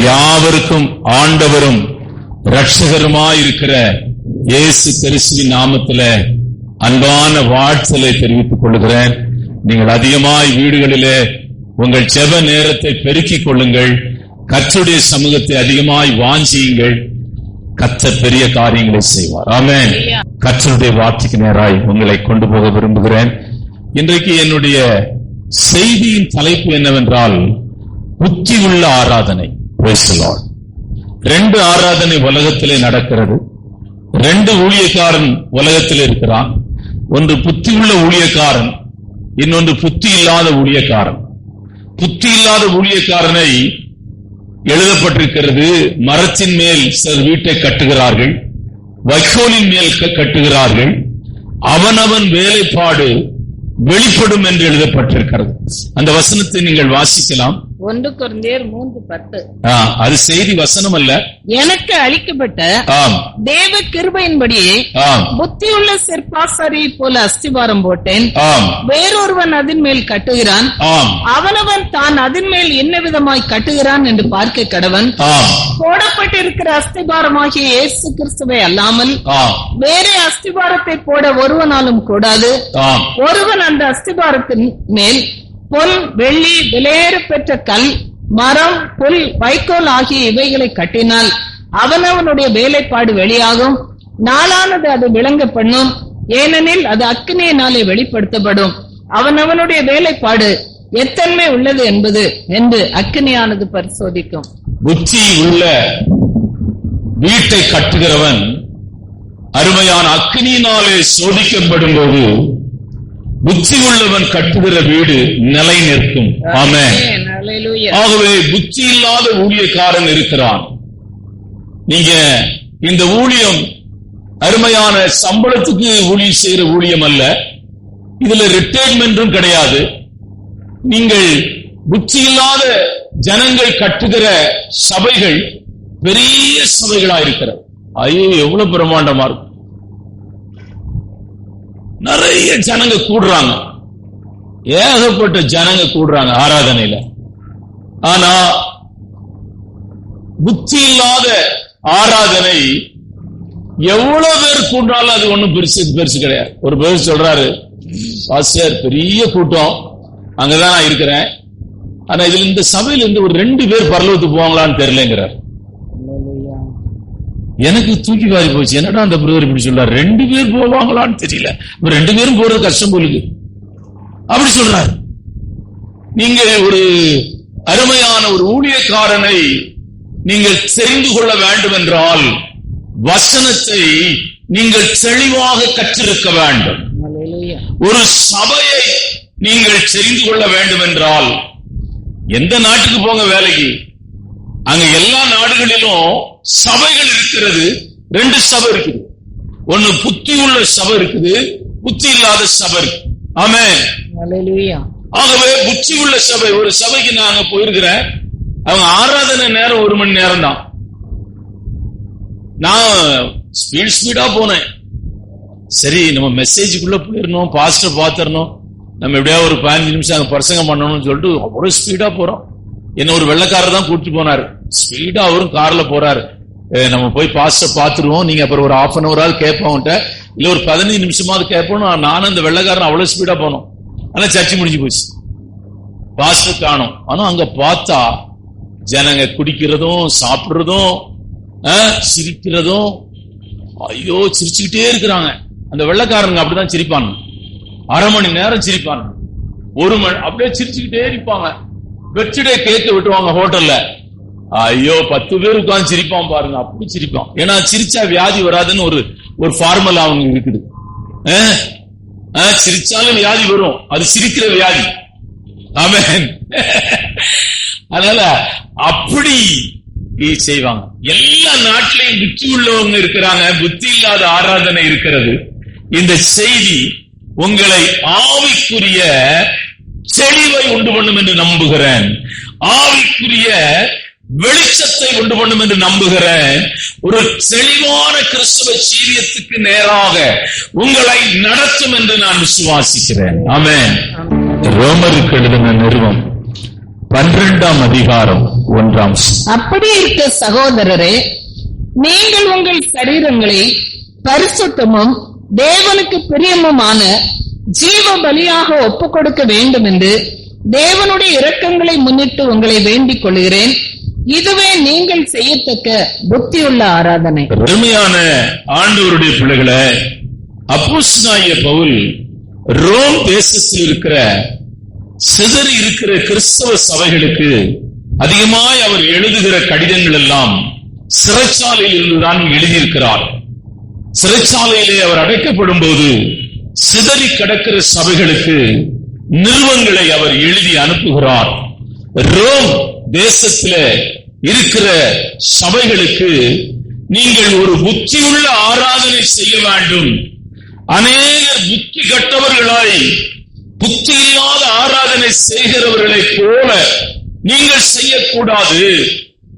யாவருக்கும் ஆண்டவரும் இரட்சகருமாயிருக்கிற இயேசு கிறிஸ்துவின் நாமத்தில அன்பான வாழ்த்தலை தெரிவித்துக் கொள்கிறேன். நீங்கள் அதிகமாய் வீடுகளிலே உங்கள் ஜெப நேரத்தை பெருக்கிக் கொள்ளுங்கள். கர்த்தருடைய சமூகத்தை அதிகமாய் வாஞ்சியுங்கள். கர்த்தர் பெரிய காரியங்களை செய்வார். ஆமென். கர்த்தருடைய வார்த்தைக்கு நேராய் உங்களை கொண்டு போக விரும்புகிறேன். இன்றைக்கு என்னுடைய செய்தியின் தலைப்பு என்னவென்றால் புத்தி உள்ள ஆராதனை. ரெண்டு ஆராதனை உலகத்திலே நடக்கிறது. ரெண்டு ஊழியக்காரன் உலகத்தில் இருக்கிறான். ஒன்று புத்தி உள்ள ஊழியக்காரன், இன்னொன்று புத்தி இல்லாத ஊழியக்காரன். புத்தி இல்லாத ஊழியக்காரனை எழுதப்பட்டிருக்கிறது, மரத்தின் மேல் சிலர் வீட்டை கட்டுகிறார்கள், வைக்கோலின் மேல் கட்டுகிறார்கள், அவனவன் வேலைப்பாடு வெளிப்படும் என்று எழுதப்பட்டிருக்கிறது. அந்த வசனத்தை நீங்கள் வாசிக்கலாம். 1 கொரிந்தியர் 3:10. அது செய்தி வசனம் அல்ல. எனக்கு அளிக்கப்பட்ட தேவ கிருபையின்படியே புத்தியுள்ள சிற்பாசாரி போல அஸ்திவாரம் போட்டேன். வேறொருவன் அதன் மேல் கட்டுகிறான், அவனவன் தான் அதன் மேல் என்ன விதமாய் கட்டுகிறான் என்று பார்க்க கடவன். போடப்பட்டிருக்கிற அஸ்திபாரமாகிய இயேசு கிறிஸ்துவை அல்லாமல் வேறே அஸ்திபாரத்தை போட ஒருவனாலும் கூடாது. ஒருவன் அந்த அஸ்திபாரத்தின் மேல் பொன், வெள்ளி, விலையேற பெற்ற கல், மரம், புல், வைக்கோல் ஆகிய இவைகளை கட்டினால் அவனவனுடைய வேலைப்பாடு வெளியாகும். நாளானது அது விளங்க பண்ணும், ஏனெனில் அது அக்கினியினாலே வெளிப்படுத்தப்படும். அவனவனுடைய வேலைப்பாடு எத்தன்மை உள்ளது என்பது என்று அக்கினியானது பரிசோதிக்கும். புத்தி உள்ள வீட்டை கட்டுகிறவன் அருமையான அக்கினியினாலே சோதிக்கப்படும் போது புத்தி உள்ளவன் கட்டுகிற வீடு நிலை நிற்கும். ஆமென். ஆகவே புத்தி இல்லாத ஊழியக்காரன் இருக்கிறான். நீங்க இந்த ஊழியம் அருமையான சம்பளத்துக்கு ஊழியம் செய்கிற ஊழியம் அல்ல. இதுல ரிட்டையர்மென்றும் கிடையாது. நீங்கள் புத்தி இல்லாத ஜனங்கள் கட்டுகிற சபைகள் பெரிய சபைகளா இருக்கிறது. ஐயோ, எவ்வளவு பிரமாண்டமா இருக்கும். நிறைய ஜனங்க கூடுறாங்க, ஏகப்பட்ட ஜனங்க கூடுறாங்க ஆராதனையில. ஆனா புத்தி இல்லாத ஆராதனை எவ்வளவு பேர் கூட்டாலும் அது ஒண்ணும் பெருசு கிடையாது. ஒரு பேர் சொல்றாரு, பாஸ்டர் பெரிய கூட்டம், அங்கதான் நான் இருக்கிறேன், ஆனா இதுல இந்த சபையில இருந்து ஒரு 2 பேர் பரலோகத்துக்கு போவாங்களான்னு தெரியலங்கிறார். எனக்கு தூக்கி வாரி போச்சு. என்னடா அந்த பிரதர் இப்படி சொல்றாரு, 2 பேர் போவாங்களான்னு தெரியல, 2 பேரும் போறது கஷ்டம் போலுக்கு அப்படி சொல்றாரு. நீங்க ஒரு அருமையான ஒரு ஊழியக்காரனை நீங்கள் தெரிந்து கொள்ள வேண்டும் என்றால் வசனத்தை நீங்கள் தெளிவாக கற்றிருக்க வேண்டும். ஒரு சபையை நீங்கள் தெரிந்து கொள்ள வேண்டும் என்றால் எந்த நாட்டுக்கு போங்க வேலைக்கு, அங்க எல்லா நாடுகளிலும் சபைகள் இருக்கிறது. 2 சபை இருக்குது. ஒன்னு புத்தி உள்ள சபை இருக்குது, புத்தி இல்லாத சபை இருக்கு. ஆமென். ஆகவே புத்தி உள்ள சபை, ஒரு சபைக்கு நாங்க போயிருக்கிறேன், அவங்க ஆராதனை நேரம் 1 மணி நேரம் தான். நான் ஸ்பீடா போனேன். சரி, நம்ம மெசேஜுக்குள்ள போயிடணும், பாஸ்டர் பாத்திரணும், நம்ம எப்படியா ஒரு 15 நிமிஷம் அங்க பிரசங்கம் பண்ணணும்னு சொல்லிட்டு அவ்வளவு ஸ்பீடா போறோம். என்ன ஒரு வெள்ளக்காரர் தான் கூட்டிட்டு போனாரு. ஸ்பீடா அவரும் கார்ல போறாரு. நம்ம போய் பாஸ்டர் பாத்துருவோம், நீங்க அப்புறம் ஒரு 1/2 hour கேட்போம்ட்ட, இல்ல ஒரு 15 நிமிஷமாவது கேட்போம். நானும் அந்த வெள்ளக்காரன் அவ்வளவு ஸ்பீடா போனோம். ஆனா சர்ச்சை முடிஞ்சு போச்சு, பாஸ்டர் காணோம். ஆனா அங்க பார்த்தா ஜனங்க குடிக்கிறதும் சாப்பிடுறதும் சிரிக்கிறதும், ஐயோ சிரிச்சுக்கிட்டே இருக்கிறாங்க. அந்த வெள்ளக்காரங்க அப்படிதான் சிரிப்பாங்க. அரை மணி நேரம் சிரிப்பாங்க, 1 மணி அப்படியே சிரிச்சுக்கிட்டே இருப்பாங்க. பர்த்டே கேக் விட்டுவாங்க ஹோட்டல்ல, ஐயோ 10 பேர் உட்கார்ந்து சிரிப்பான் பாருங்க, அப்படி சிரிப்பான். ஏன்னா சிரிச்சா வியாதி வராதுன்னு ஒரு ஃபார்முலா அவங்க இருக்குது. சிரிச்சாலும் வியாதி வரும், அது சிரிக்கிற வியாதி. ஆமென். அதனால அப்படி செய்வாங்க. எல்லா நாட்டிலையும் புத்தி உள்ளவங்க இருக்கிறாங்க, புத்தி இல்லாத ஆராதனை இருக்கிறது. இந்த செய்தி உங்களை ஆவிக்குரிய செழிவை உண்டு பண்ணும் என்று நம்புகிறேன், ஆவிக்குரிய வெளிச்சத்தை உண்டு பண்ணும் என்று நம்புகிறேன். ஒரு தெளிவான கிறிஸ்தவ ஜீவியத்துக்கு நேராக உங்களை நடத்தும் என்று நான் விசுவாசிக்கிறேன். ஆமென். ரோமருக்கு எழுதின நிருபம் 12ஆம் அதிகாரம் 1ஆம். அப்படி இருக்க சகோதரரே, நீங்கள் உங்கள் சரீரங்களை பரிசுத்தமும் தேவனுக்கு பிரியமுமான ஜீவ பலியாக ஒப்புக் கொடுக்க வேண்டும் என்று தேவனுடைய இரக்கங்களை முன்னிட்டு உங்களை வேண்டிக் கொள்கிறேன். இதுவே நீங்கள் செய்யத்தக்க புத்தியுள்ள ஆராதனை. அருமையான ஆண்டவருடைய பிள்ளைகளே, அப்போஸ்தலனாகிய பவுல் ரோம் தேசத்தில் இருக்கிற சிதறி இருக்கிற கிறிஸ்தவ சபைகளுக்கு அதிகமாய் அவர் எழுதுகிற கடிதங்கள் எல்லாம் சிறைச்சாலையில் இருந்துதான் எழுதியிருக்கிறார். சிறைச்சாலையிலே அவர் அடைக்கப்படும் போது சிதறி கிடக்கிற சபைகளுக்கு நிறுவனங்களை அவர் எழுதி அனுப்புகிறார். ரோம் தேசத்தில இருக்கிற சபைகளுக்கு நீங்கள் ஒரு புத்தியுள்ள ஆராதனை செய்ய வேண்டும். அநேகர் புத்தி கட்டவர்களாய் புத்தி இல்லாத ஆராதனை செய்கிறவர்களை போல நீங்கள் செய்யக்கூடாது.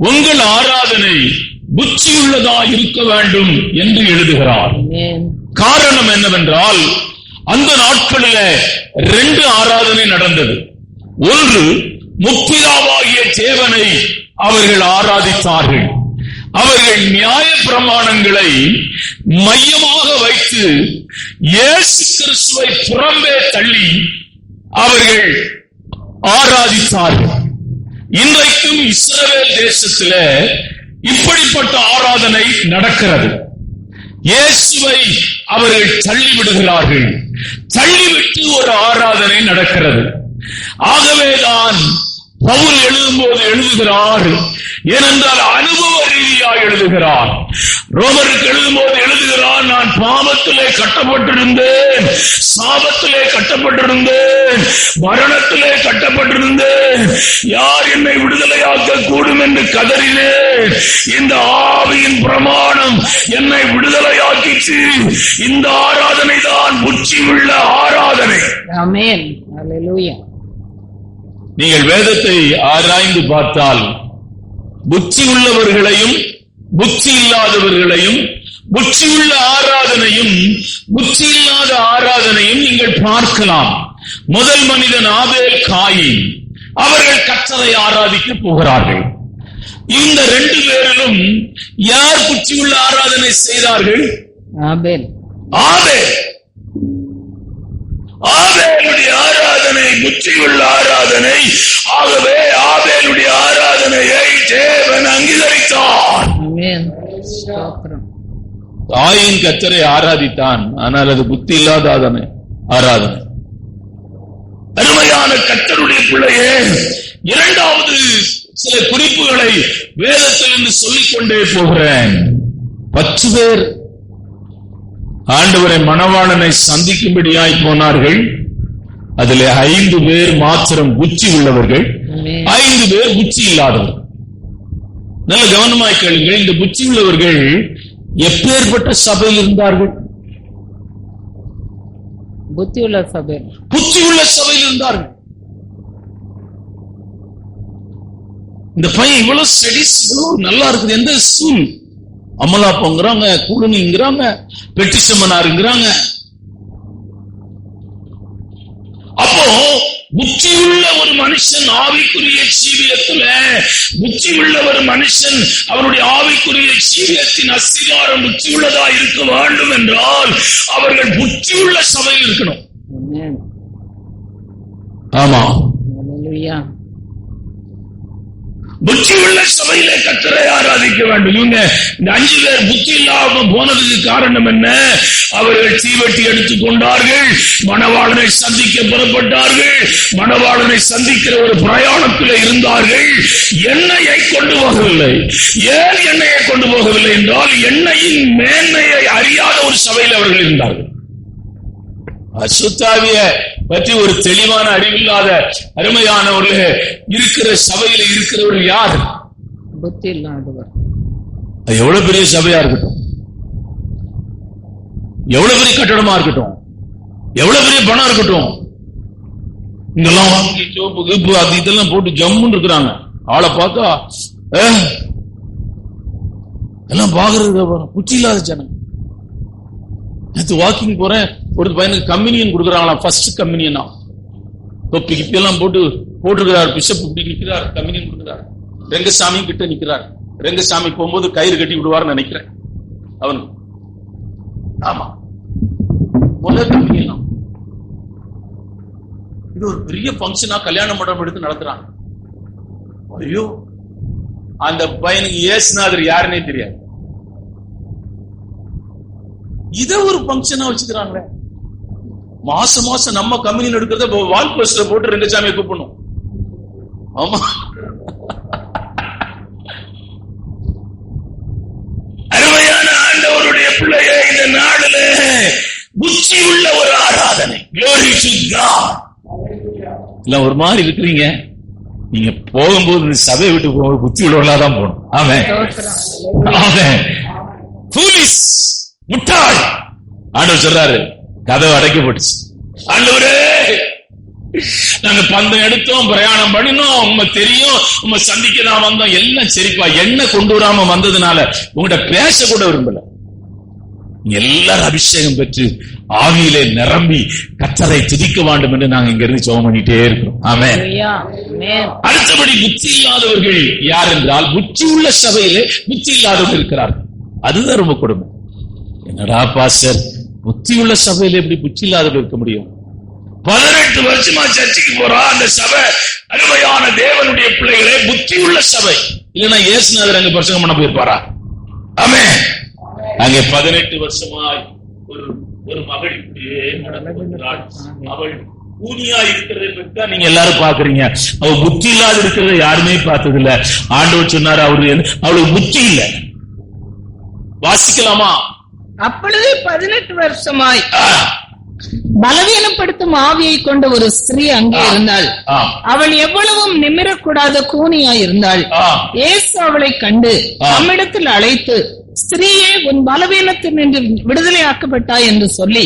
உங்கள் ஆராதனை புத்தியுள்ளதா இருக்க வேண்டும் என்று எழுதுகிறார். காரணம் என்னவென்றால், அந்த நாட்களில் 2 ஆராதனை நடந்தது. ஒன்று, முற்பிதாவாகிய தேவனை அவர்கள் ஆராதித்தார்கள். அவர்கள் நியாய பிரமாணங்களை மையமாக வைத்து இயேசு கிறிஸ்துவை புறம்பே தள்ளி அவர்கள் ஆராதித்தார்கள். இன்றைக்கும் இஸ்ரவேல் தேசத்தில் இப்படிப்பட்ட ஆராதனை நடக்கிறது. இயேசுவை அவர்கள் தள்ளிவிடுகிறார்கள், தள்ளிவிட்டு ஒரு ஆராதனை நடக்கிறது. ஆகவேதான் பவுல் எழுதும்போது எழுதுகிறார், ஏனென்றால் அனுபவ ரீதியாக எழுதுகிறார். ரோமருக்கு எழுதும்போது எழுதுகிறார், நான் பாவத்திலே கட்டப்பட்டிருந்தேன், சாபத்திலே கட்டப்பட்டிருந்தேன், மரணத்திலே கட்டப்பட்டிருந்தேன், யார் என்னை விடுதலையாக்க கூடும் என்று கதறினேன். இந்த ஆவியின் பிரமாணம் என்னை விடுதலையாக்கிச்சு. இந்த ஆராதனை தான் புத்தியுள்ள ஆராதனை. ஆமென். அல்லேலூயா. நீங்கள் வேதத்தை ஆராய்ந்து பார்த்தால் புத்தி உள்ளவர்களையும் புத்தி இல்லாதவர்களையும், புத்தியுள்ள ஆராதனையும் புத்தி இல்லாத ஆராதனையும் நீங்கள் பார்க்கலாம். முதல் மனிதன் ஆபேல், காயின், அவர்கள் கர்த்தரை ஆராதிக்க போகிறார்கள். இந்த 2 பேரிலும் யார் புத்தியுள்ள ஆராதனை செய்தார்கள்? ஆபேல். ஆபேலுடைய ஆராதனை புத்தியுள்ள ஆராதனை. ஆகவே ஆபேலுடைய ஆராதனையை தேவன் அங்கீகரித்தார். காயின் கர்த்தரை ஆராதித்தான், ஆனால் அது புத்தி இல்லாத ஆராதனை. அருமையான கர்த்தருடைய பிள்ளையே, 2வது சில குறிப்புகளை வேதத்திலிருந்து சொல்லிக் கொண்டே போகிறேன். 10 பேர் ஆண்டவரை மணவாளனை சந்திக்கும்படியாய் போனார்கள். அதில் 5 பேர் மாத்திரம் புத்தி உள்ளவர்கள், 5 பேர் புத்தி இல்லாதவர்கள். நல்ல கவனமாய் கேளுங்கள். இந்த புத்தி உள்ளவர்கள் எப்பேற்பட்ட சபையில் இருந்தார்கள்? புத்தியுள்ள சபையில் இருந்தார்கள். இந்த பையன் இவ்வளவு ஸ்டடிஸ் இவ்வளவு நல்லா இருக்குது. எந்த ஸ்கூல்? அமலாப்பங்கிறாங்க, கூடுங்கிறாங்க, பெட்டிசமனாருங்கிறாங்க. அப்போ புத்தியுள்ள ஒரு மனுஷன் ஆவிக்குரிய ஜீவியத்துல, புத்தியுள்ள ஒரு மனுஷன் அவருடைய ஆவிக்குரிய ஜீவியத்தின் அஸ்திவாரம் புத்தியுள்ளதா இருக்க வேண்டும் என்றால் அவர்கள் புத்தியுள்ள சபையில் இருக்கணும். ஆமா. புத்தி உள்ள சபையிலே கர்த்தரை ஆராதிக்க வேண்டும். இவங்க இந்த 5 பேர் புத்தி இல்லாம போனதுக்கு காரணம் என்ன? அவர்கள் தீவெட்டி எடுத்துக் கொண்டார்கள், மணவாளனை சந்திக்க புறப்பட்டார்கள், மணவாளனை சந்திக்கிற ஒரு பிரயாணத்தில் இருந்தார்கள். எண்ணெயை கொண்டு போகவில்லை. ஏன் எண்ணெயை கொண்டு போகவில்லை என்றால் எண்ணெயின் மேன்மையை அறியாத ஒரு சபையில் அவர்கள் இருந்தார்கள். அசுத்தாவிய பற்றி ஒரு தெளிவான அறிவில்லாத அருமையானவர்களே இருக்கிற சபையில இருக்கிறவர்கள் யார்? புத்தி இல்லாதவர். அது எவ்வளவு பெரிய சபையா இருக்கட்டும், எவ்வளவு பெரிய கட்டடமா இருக்கட்டும், எவ்வளவு பெரிய பணம் இருக்கட்டும், இங்கெல்லாம் வாங்கி சோப்பு கீப்பு அது இதெல்லாம் போட்டு ஜம்முன்னு இருக்கிறாங்க. ஆளை பார்த்தா எல்லாம் பாக்குறது புத்தி இல்லாத ஜனம். நேற்று வாக்கிங் போறேன், ஒரு பையனுக்கு கம்யூனியன் கொடுக்குறாங்களா, ஃபர்ஸ்ட் கம்யூனியனா, தொப்பி கிப்பி எல்லாம் போட்டுருக்கிறார். பிஷப் இப்படி நிற்கிறார், கம்யூனியன் கொடுக்கிறார். ரெங்கசாமி கிட்ட நிற்கிறார். ரெங்கசாமி போகும்போது கயிறு கட்டி விடுவார்னு நினைக்கிறேன் அவனுக்கு. ஆமா, முதல் கம்யூனியன். இது ஒரு பெரிய பங்கனா கல்யாண மண்டபம் எடுத்து நடத்துறாங்க. ஐயோ, அந்த பையனுக்கு இயேசுநாதர் யாருன்னே தெரியாது. இத ஒரு பங்கனா வச்சுக்கிறாங்க. மாசம் மாசம் நம்ம கம்பெனியில் எடுக்கிறத வால் போஸ்டர் போட்டு ரெங்கசாமியை கூப்பிடணும். ஆமா, அருமையான ஆண்டவருடைய பிள்ளையே, இந்த நாடுல புத்தி உள்ள ஒரு ஆராதனை. Glory to God. இல்ல ஒரு மாதிரி இருக்கிறீங்க. நீங்க போகும்போது சபையை விட்டு போகும்போது புத்தி உள்ளவர்களாதான் போகணும். ஆமென், ஆமென். Foolish, முட்டாள். ஆண்டவர் சொல்றாரு, கதவு அடைக்கப்பட்டுச்சு. ஆண்டவரே, நாங்க பந்தம் எடுத்தோம், பிரயாணம் பண்ணினோம், உங்க தெரியும், உங்க சந்திக்க தான் வந்தோம், எல்லாம் சரிப்பா. என்ன கொண்டு வராம வந்ததுனால உங்கள்கிட்ட பேச கூட விரும்பல. எல்லாரும் அபிஷேகம் பெற்று ஆவியிலே நிரம்பி கர்த்தரை துதிக்க வேண்டும் என்று நாங்க இங்க இருந்து ஜெபம் பண்ணிட்டே இருக்கிறோம். ஆமென். அடுத்தபடி புத்தி இல்லாதவர்கள் யார் என்றால், புத்தி உள்ள சபையிலே புத்தி இல்லாதவர்கள் இருக்கிறார்கள். அதுதான் ரொம்ப கொடுமை. என்னடா பாஸ்டர், புத்தி உள்ள சபையில எப்படி புத்தி இல்லாதவர்கள் இருக்க முடியும்? 18 வருஷமா சர்ச்சைக்கு போறா அந்த சபை. அருமையான தேவனுடைய பிள்ளைகளே, புத்தி உள்ள சபை. இல்லைன்னா இயேசுநாதர் அங்க பிரசங்கம் பண்ண போயிருப்பாரா? ஆமென். அங்கே 18 வருஷமாய் ஒரு மகள் இப்படியே நடக்கிறாள். அவள் ஊனியா இருக்கிறதை பற்றி நீங்க எல்லாரும் பாக்குறீங்க. அவ புத்தி இல்லாத இருக்கிறத யாருமே பார்த்தது இல்ல. ஆண்டவர் சொன்னாரு, அவளுக்கு புத்தி இல்ல. வாசிக்கலாமா? அப்பொழுது 18 வருஷமாய் பலவீனப்படுத்தும் ஆவியை கொண்ட ஒரு ஸ்திரீ அங்கே இருந்தாள். அவள் எவ்வளவும் நிமிரக்கூடாத கூனியாய் இருந்தாள். இயேசு அவளை கண்டு நம்மிடத்தில் அழைத்து, ஸ்திரீயே, உன் பலவீனத்தினின்று விடுதலை ஆக்கப்பட்டாய் என்று சொல்லி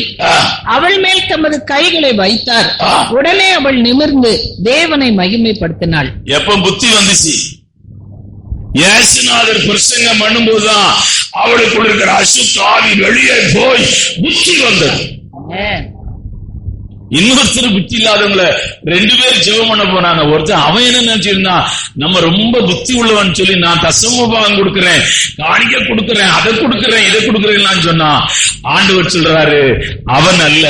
அவள் மேல் தமது கைகளை வைத்தார். உடனே அவள் நிமிர்ந்து தேவனை மகிமைப்படுத்தினாள். எப்ப புத்தி வந்துச்சு? இயேசுநாதர் பிரசங்கம் பண்ணும்போதுதான் அவளுக்குள்ள இருக்கிற அசுத்த ஆவி வெளியே போய் புத்தி வந்தது. இன்னொருத்தர் புத்தி இல்லாதவங்களை 2 பேர் ஜெபம் பண்ண போனாங்க. ஒருத்தர் அவன் என்ன நினைச்சிருந்தா, நம்ம ரொம்ப புத்தி உள்ளவன் சொல்லி நான் தசமபாகம் கொடுக்கிறேன், காணிக்க கொடுக்கிறேன், அதை கொடுக்கிறேன், இதை கொடுக்கிறேன் சொன்னா, ஆண்டவர் சொல்றாரு, அவன் அல்ல,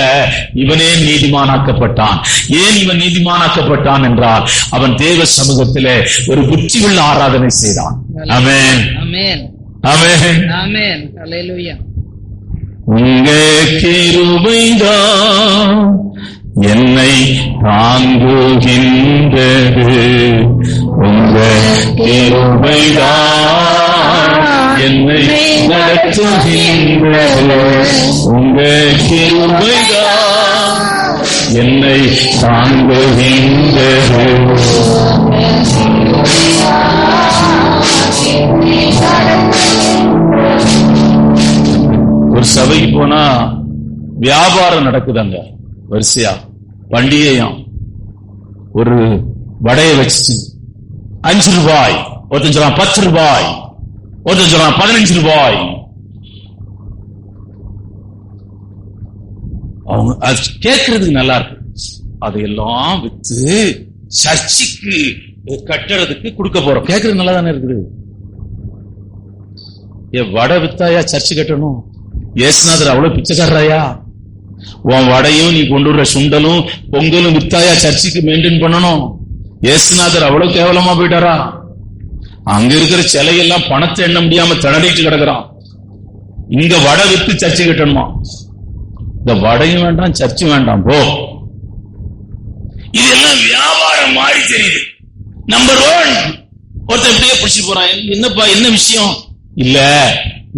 இவனே நீதிமானாக்கப்பட்டான். ஏன் இவன் நீதிமானாக்கப்பட்டான் என்றால், அவன் தேவ சமூகத்திலே ஒரு புத்தி உள்ள ஆராதனை செய்தான். ஆமென், ஆமென், ஆமென், ஆமென். ஹல்லேலூயா. உங்க கிருபைதான் என்னை தாங்குகின்றது, உங்க கிருபைதான் என்னை நடத்துகின்றது, உங்க கிருபைதான் என்னை தாங்குகின்றது. ஒரு சபைக்கு போனா வியாபாரம் நடக்குதாங்க, வரிசையா பண்டிகையாம். ஒரு வடையை வச்சு 5 ரூபாய், ஒருத்தன் சொல்றான் 10 ரூபாய், ஒருத்தன் சொல்றான் 15 ரூபாய். அவங்க அது கேட்கறதுக்கு நல்லா இருக்கு. அதையெல்லாம் வித்து சர்ச்சுக்கு கட்டுறதுக்கு கொடுக்க போறோம். கேட்கறது நல்லா தானே இருக்குது. வடை வித்தாயா சர்ச்சு கட்டணும்? இயேசுநாதர் அவ்வளவு பிச்சைக்காரராயா? உன் வடையும் நீ கொண்டு வர்ற சுண்டலும் பொங்கலும் வித்தாயா சர்ச்சுக்கு மெயின்டைன் பண்ணணும்? இயேசுநாதர் அவ்வளவு கேவலமா போயிட்டாரா? அங்க இருக்கிற சிலையெல்லாம் பணத்தை எண்ண முடியாம திணறிட்டு கிடக்குறான். இங்க வடை வித்து சர்ச்சை கட்டணுமா? இந்த வடையும் வேண்டாம் சர்ச்சும் வேண்டாம் போ. இதெல்லாம் வியாபாரம் மாதிரி தெரியுது. நம்பர் 1 ஒருத்தன் இப்படியே பிடிச்சி போறான். என்னப்பா என்ன விஷயம்? இல்ல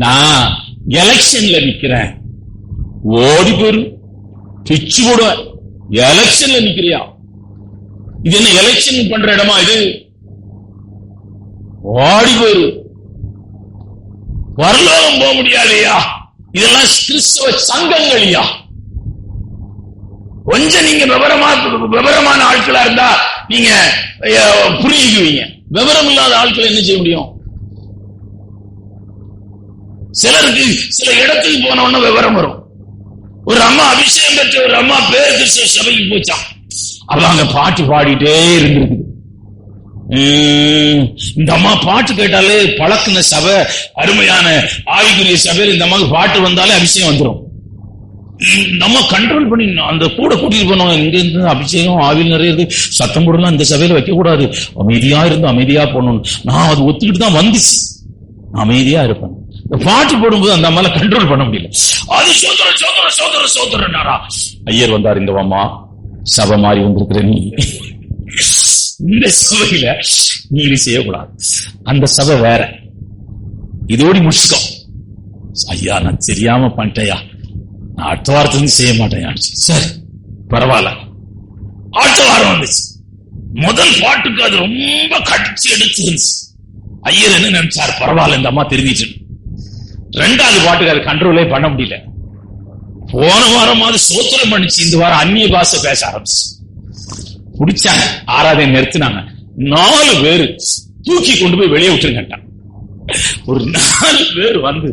நான் எலெக்ஷன்ல நிக்கிறேன். ஓடி போயிரு, பிச்சு போடுவேன். எலெக்ஷன்ல நிக்கிறியா? இது என்ன எலெக்ஷன் பண்ற இடமா இது? ஓடி போயிரு, வரலோகம் போக முடியாதையா? இதெல்லாம் கிறிஸ்தவ சங்கங்களையா? கொஞ்சம் நீங்க விவரமான ஆட்களா இருந்தா நீங்க புரிஞ்சுக்குவீங்க. விவரம் இல்லாத ஆட்களை என்ன செய்ய முடியும்? சிலருக்கு சில இடத்துக்கு போனோம்னா விவரம் வரும். ஒரு அம்மா அபிஷேகம் பெற்ற ஒரு அம்மா பேர் கிறிஸ்தவ சபைக்கு போச்சான். அவ அங்க பாட்டு பாடிட்டே இருந்திருக்கு. இந்த அம்மா பாட்டு கேட்டாலே பழக்கின சபை, அருமையான ஆவிக்குரிய சபையில் இந்த அம்மாவுக்கு பாட்டு வந்தாலே அபிஷேகம் வந்துடும். நம்ம கண்ட்ரோல் பண்ணி அந்த கூட கூட்டிட்டு போனோம். இங்க இருந்து அபிஷேகம் ஆவில் நிறைய இருக்கு, சத்தம் போடலாம், இந்த சபையில வைக்க கூடாது, அமைதியா இருந்து அமைதியா போடணும். நான் அது ஒத்துக்கிட்டு தான் வந்துச்சு, அமைதியா இருப்பேன். பாட்டு போடும்போது அந்த அம்மால கண்ட்ரோல் பண்ண முடியல. அது சோதர சோதர சோதர சோதரனாரா. ஐயர் வந்தார். இந்த அம்மா சபை மாறி வந்திருக்கிற நீ இந்த சபையில நீ இது செய்யக்கூடாது, அந்த சபை வேற, இதோடி முடிச்சுக்கோ. ஐயா நான் தெரியாம பண்ணிட்டேயா, நான் அடுத்த வாரத்திலிருந்து செய்ய மாட்டேன். சரி பரவாயில்ல. அடுத்த வாரம் வந்துச்சு. முதல் பாட்டுக்கு அது ரொம்ப கடிச்சு எடுத்து இருந்துச்சு. ஐயர் என்ன நினைச்சார், பரவாயில்ல இந்த அம்மா தெரிஞ்சிச்சு. 2வது பாட்டுக்கு அது கண்ட்ரோலே பண்ண முடியல. போன வாரமாவது சோத்திரம் பண்ணிச்சு, இந்த வாரம் அந்நிய பாஷை பேச ஆரம்பிச்சு. குடிச்சாங்க, ஆராதனை நிறுத்தினாங்க. 4 பேரு தூக்கி கொண்டு போய் வெளியே விட்டுருங்கட்டான். ஒரு 4 பேர் வந்து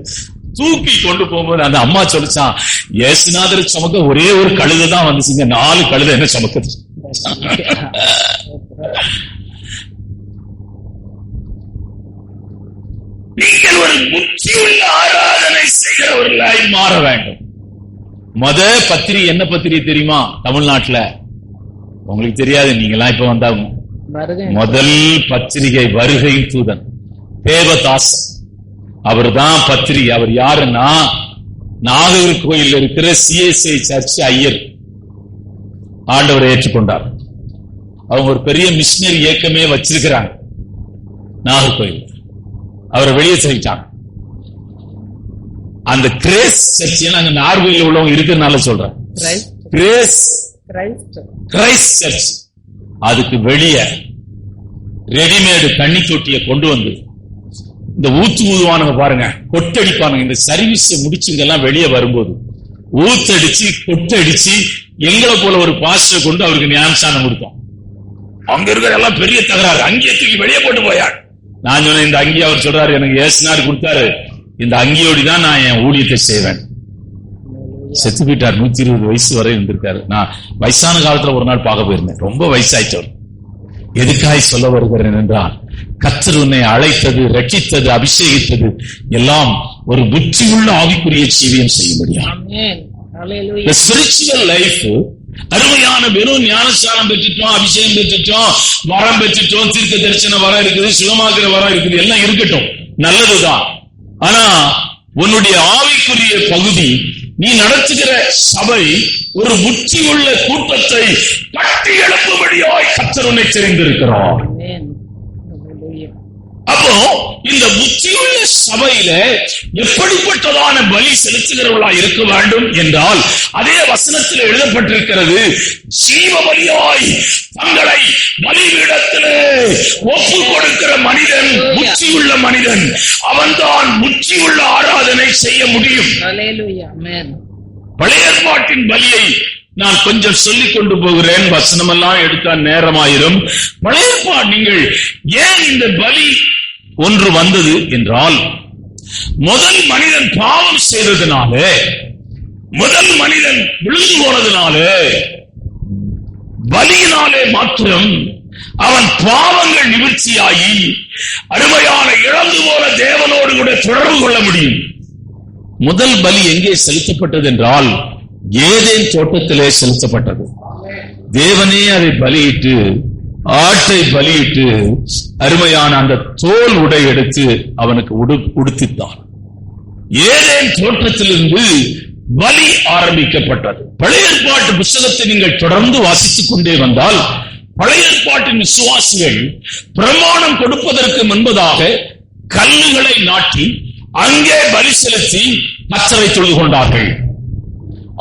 தூக்கி கொண்டு போகும்போது அந்த அம்மா சொல்லிச்சான், இயேசுநாதர் சுமக்க ஒரே ஒரு கழுதை தான் வந்துச்சுங்க, 4 கழுதை என்ன சுமக்குது? நீங்கள் ஒரு புத்தியுள்ள ஆராதனை செய்கிறவர்களாய் மாற வேண்டும். பத்திரிகை என்ன பத்திரிகை தெரியுமா? தமிழ்நாட்டுல உங்களுக்கு தெரியாது, நீங்களாம் இப்ப வந்தாங்க. முதல் பத்திரிகை வருகை தூதன் தேவதாசன். அவர் தான் பத்திரிகை. அவர் யாருன்னா நாகர் கோயில் இருக்கிற CSI சர்ச் ஐயர். ஆண்டவரை ஏற்றுக்கொண்டார். அவங்க ஒரு பெரிய மிஷினரி இயக்கமே வச்சிருக்கிறாங்க நாகர்கோயில். அவரை வெளியே சொல்லிட்டாங்க. அந்த கிரேஸ் சர்ச் அங்க நாகர்கோயில் உள்ளவங்க இருக்கிறதுனால சொல்றேன். கிரைஸ்ட் சர்ச் அதுக்கு வெளியே ரெடிமேடு தண்ணி தொட்டியை கொண்டு வந்து இந்த ஊத்துவானுங்க பாருங்க, கொட்டடிப்பானுங்க. இந்த சர்வீஸ் முடிச்சுங்கெல்லாம் வெளியே வரும்போது ஊத்தடிச்சு கொட்டடிச்சு எங்களை போல ஒரு பாஸ்டர் கொண்டு அவருக்கு ஞானஸ்தானம் கொடுத்தோம். அங்க இருக்கிற எல்லாம் பெரிய தகராறு, அங்கேயே தூக்கி வெளியே போட்டு போயாள். நான் சொன்னேன், இந்த அங்கி அவர் சொல்றாரு எனக்கு ஏசுநாடு கொடுத்தாரு, இந்த அங்கியோடிதான் நான் என் ஊழியத்தை செய்வேன். செத்து போயிட்டார். 120 வயசு வரை இருந்திருக்காரு. நான் வயசான காலத்துல ஒரு நாள் பார்க்க போயிருந்தேன். ரொம்ப வயசாயிட்டவர். எதுக்காய் சொல்ல வருகிறேன் என்றால், கர்த்தர் உன்னை அழைத்தது, ரட்சித்தது, அபிஷேகித்தது எல்லாம் ஒரு புத்தியுள்ள ஆவிக்குரிய ஜீவியம் செய்யும்படியா. ஸ்பிரிச்சுவல் லைஃப் அருமையான வெறும் ஞானஸ்தானம் பெற்றுட்டோம், அபிஷேகம் பெற்றுட்டோம், வரம் பெற்றுட்டோம், தீர்க்க தரிசன வரம் இருக்குது, சுகமாக்குற வரம் இருக்குது, எல்லாம் இருக்கட்டும், நல்லதுதான். ஆனா உன்னுடைய ஆவிக்குரிய பகுதி, நீ நடத்துகிற சபை ஒரு புத்தியுள்ள கூட்டத்தை கட்டி எழுப்பும்படியாய் கர்த்தர் உன்னை தெரிந்திருக்கிறார். அப்போ இந்த புத்தியுள்ள சபையில எப்படிப்பட்டதான பலி செலுத்துகிறவர்களா இருக்க வேண்டும் என்றால், அதே வசனத்தில் எழுதப்பட்டிருக்கிறது, ஜீவ பலியாய் தங்களை பலிபீடத்திலே ஒப்பு கொடுக்கிற மனிதன் புத்தியுள்ள மனிதன். அவன்தான் புத்தியுள்ள ஆராதனை செய்ய முடியும். பழைய ஏற்பாட்டின் பலியை நான் கொஞ்சம் சொல்லிக் கொண்டு போகிறேன், வசனமெல்லாம் எடுக்க நேரமாயிரும். பழைய ஏற்பாடு நீங்கள் ஏன் இந்த பலி ஒன்று வந்தது என்றால், முதல் மனிதன் பாவம் செய்ததினாலே, முதல் மனிதன் விழுந்து போனதினாலே, பலியினாலே மாத்திரம் அவன் பாவங்கள் நிவர்த்தியாகி அருமையான இழந்து போன தேவனோடு கூட தொடர்பு கொள்ள முடியும். முதல் பலி எங்கே செலுத்தப்பட்டது என்றால், ஏதேன் தோட்டத்திலே செலுத்தப்பட்டது. தேவனே அதை பலியிட்டு ஆட்டை பலியிட்டு அருமையான அந்த தோல் உடை எடுத்து அவனுக்கு உடுத்தித்தான். ஏதேன் தோட்டத்திலிருந்து பலி ஆரம்பிக்கப்பட்டது. பழைய ஏற்பாட்டு புத்தகத்தை நீங்கள் தொடர்ந்து வாசித்துக் கொண்டே வந்தால், பழைய ஏற்பாட்டின் விசுவாசிகள் பிரமாணம் கொடுப்பதற்கு முன்பதாக கல்லுகளை நாட்டி அங்கே பலி செலுத்தி கர்த்தரை தொழுது கொண்டார்கள்.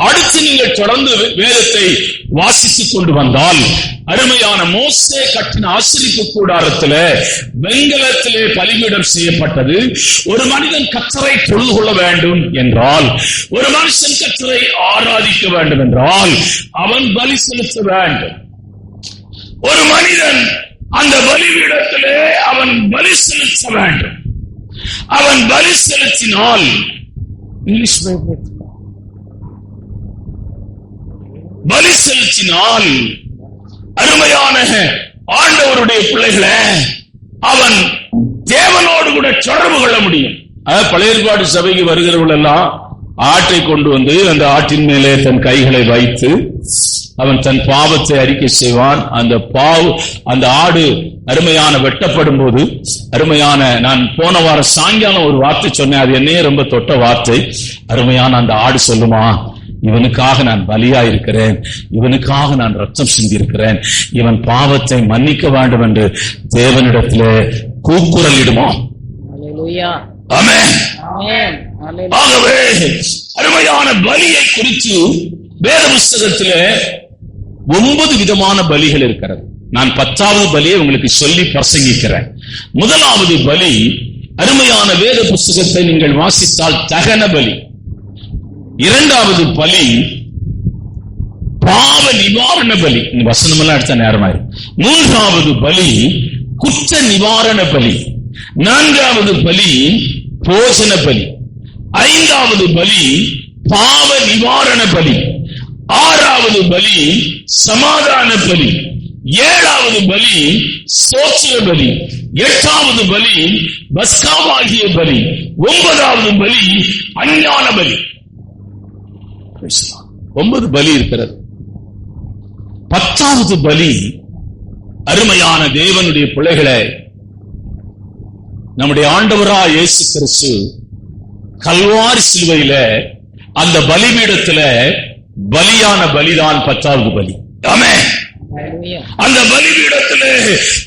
அடுத்து நீங்கள் தொடர்ந்து வேதத்தை வாசித்துக் கொண்டு வந்தால், அருமையான மோசே கட்டின ஆசரிப்பு கூடாரத்திலே வெண்கலத்திலே பலிபீடம் செய்யப்பட்டது. ஒரு மனிதன் கர்த்தரை தொழுது கொள்ள வேண்டும் என்றால், ஒரு மனுஷன் கர்த்தரை ஆராதிக்க வேண்டும் என்றால் அவன் பலி செலுத்த வேண்டும். ஒரு மனிதன் அந்த பலிபீடத்திலே அவன் பலி செலுத்த வேண்டும். அவன் பலி செலுத்தினால், இங்கிலீஷ் பலி செலுத்தினால் அருமையான ஆண்டவருடைய பிள்ளைகளை அவன் தேவனோடு கூட தொடர்பு கொள்ள முடியும். பழைய ஏற்பாடு சபைக்கு வருகிறவர்கள் எல்லாம் ஆட்டை கொண்டு வந்து அந்த ஆட்டின் மேலே தன் கைகளை வைத்து அவன் தன் பாவத்தை அறிக்கை செய்வான். அந்த ஆடு அருமையான வெட்டப்படும் போது, அருமையான, நான் போன வாரம் சாயங்காலம் ஒரு வார்த்தை சொன்னேன், அது என்னையே ரொம்ப தொட்ட வார்த்தை. அருமையான அந்த ஆடு சொல்லுமா, இவனுக்காக நான் பலியா இருக்கிறேன், இவனுக்காக நான் ரத்தம் சிந்திருக்கிறேன், இவன் பாவத்தை மன்னிக்க வேண்டும் என்று தேவனிடத்திலே கூக்குரல் இடுமா? ஆமென். ஆகவே அருமையான பலியை குறித்து வேத புஸ்தகத்திலே 9 விதமான பலிகள் இருக்கிறது. நான் 10வது பலியை உங்களுக்கு சொல்லி பிரசங்கிக்கிறேன். முதலாவது பலி, அருமையான வேத புஸ்தகத்தை நீங்கள் வாசித்தால் தகன பலி. இரண்டாவது பலி பாவ நிவாரண பலி. வசனம் எல்லாம் எடுத்த நேரமாயிரும். மூன்றாவது பலி குற்ற நிவாரண பலி. நான்காவது பலி போஜன பலி. ஐந்தாவது பலி பாவ நிவாரண பலி. ஆறாவது பலி சமாதான பலி. ஏழாவது பலி ஸ்தோத்திர பலி. எட்டாவது பலி பஸ்காவாகிய பலி. 9வது பலி அஞ்ஞான பலி. 9 பலி இருக்கிறது. 10வது பலி, அருமையான தேவனுடைய பிள்ளைகளை, நம்முடைய ஆண்டவராகிய இயேசு கிறிஸ்து கல்வாரி சிலுவையில அந்த பலிபீடத்துல பலியான பலிதான் 10வது பலி. ஆமென். அந்த பலிபீடத்திலே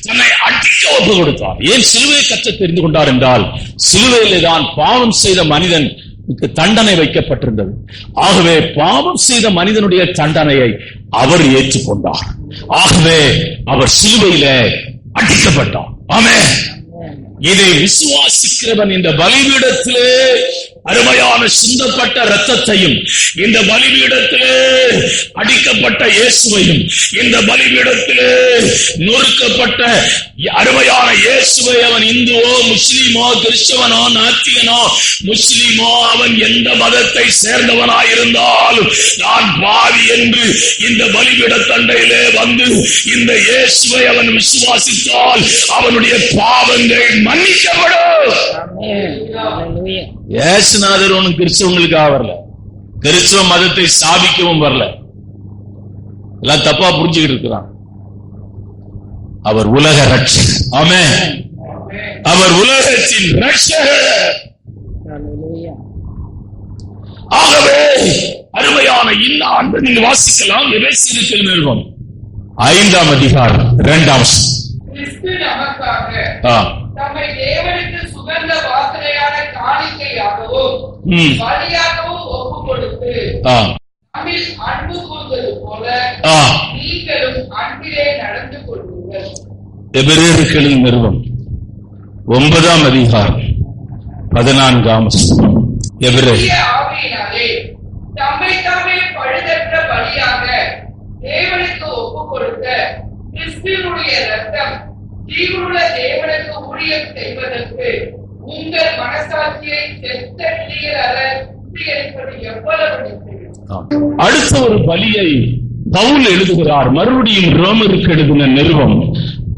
தன்னை அடிக்க ஒப்பு கொடுத்தார். ஏன் சிலுவையை கற்று தெரிந்து கொண்டார் என்றால், சிலுவையிலே தான் பாவம் செய்த மனிதன் தண்டனை வைக்கப்பட்டிருந்தது. ஆகவே பாவம் செய்த மனிதனுடைய தண்டனையை அவர் ஏற்றுக்கொண்டார். ஆகவே அவர் சிலுவையிலே அடிக்கப்பட்டார். ஆமென். இதை விசுவாசிக்கிறவன் இந்த பலிபீடத்திலே அருமையான சிந்தப்பட்ட இரத்தத்தையும், இந்த பலிபீடத்திலே அடிக்கப்பட்ட இயேசுவையும், இந்த பலிபீடத்திலே நொறுக்கப்பட்ட அருமையான இயேசுவை, அவன் இந்துவோ முஸ்லிமோ கிறிஸ்தவனோ நாத்திகனோ முஸ்லிமோ அவன் எந்த மதத்தை சேர்ந்தவனாயிருந்தாலும் நான் பாவி என்று இந்த பலிபீட தண்டையிலே வந்து இந்த இயேசுவை அவன் விசுவாசித்தால் அவனுடைய பாவங்கள் மன்னிக்கப்படும். இயேசுநாதர் ஒன்னும் கிறிஸ்தவங்களுக்காக வரல, கிறிஸ்தவ மதத்தை ஸ்தாபிக்கவும் வரல. எல்லாம் தப்பா புரிஞ்சுக்கிட்டு இருக்கிறான். அவர் உலக ரட்சகர். ஆமென். அவர் உலகத்தின் ரட்சகர். ஆகவே அருமையான இந்த நீங்க வாசிக்கலாம். எபேசியருக்கு நிறுவனம் 5ஆம் அதிகாரம் 2ஆம் தம்மை தேவனுக்கு சுகந்த வாசனையான காணிக்கையாகவும் பலியாகவும் ஒப்புக் கொடுத்து நம்மில் அன்பு கூர்ந்தது போல நீங்களும் அன்பிலே நடந்து கொள்வீர்கள். எபிரேயருக்கு நிறுவனம் 9ஆம் அதிகாரம் 14ஆம் ஆவியினாலே தம்மை தாமே பழுதற்ற பலியாக தேவனுக்கு ஒப்புக் கொடுத்த கிறிஸ்துவினுடைய இரத்தம் ஜீவனுள்ள தேவனுக்கு ஊழியம் செய்வதற்கு உங்கள் மனசாட்சியை செத்த நிலையில் சுத்திகரிப்பது எவ்வளவு நிச்சயம். அடுத்த ஒரு பலியை பவுல் எழுதுகிறார். மறுபடியும் ரோமருக்கு எழுதின நிருபம்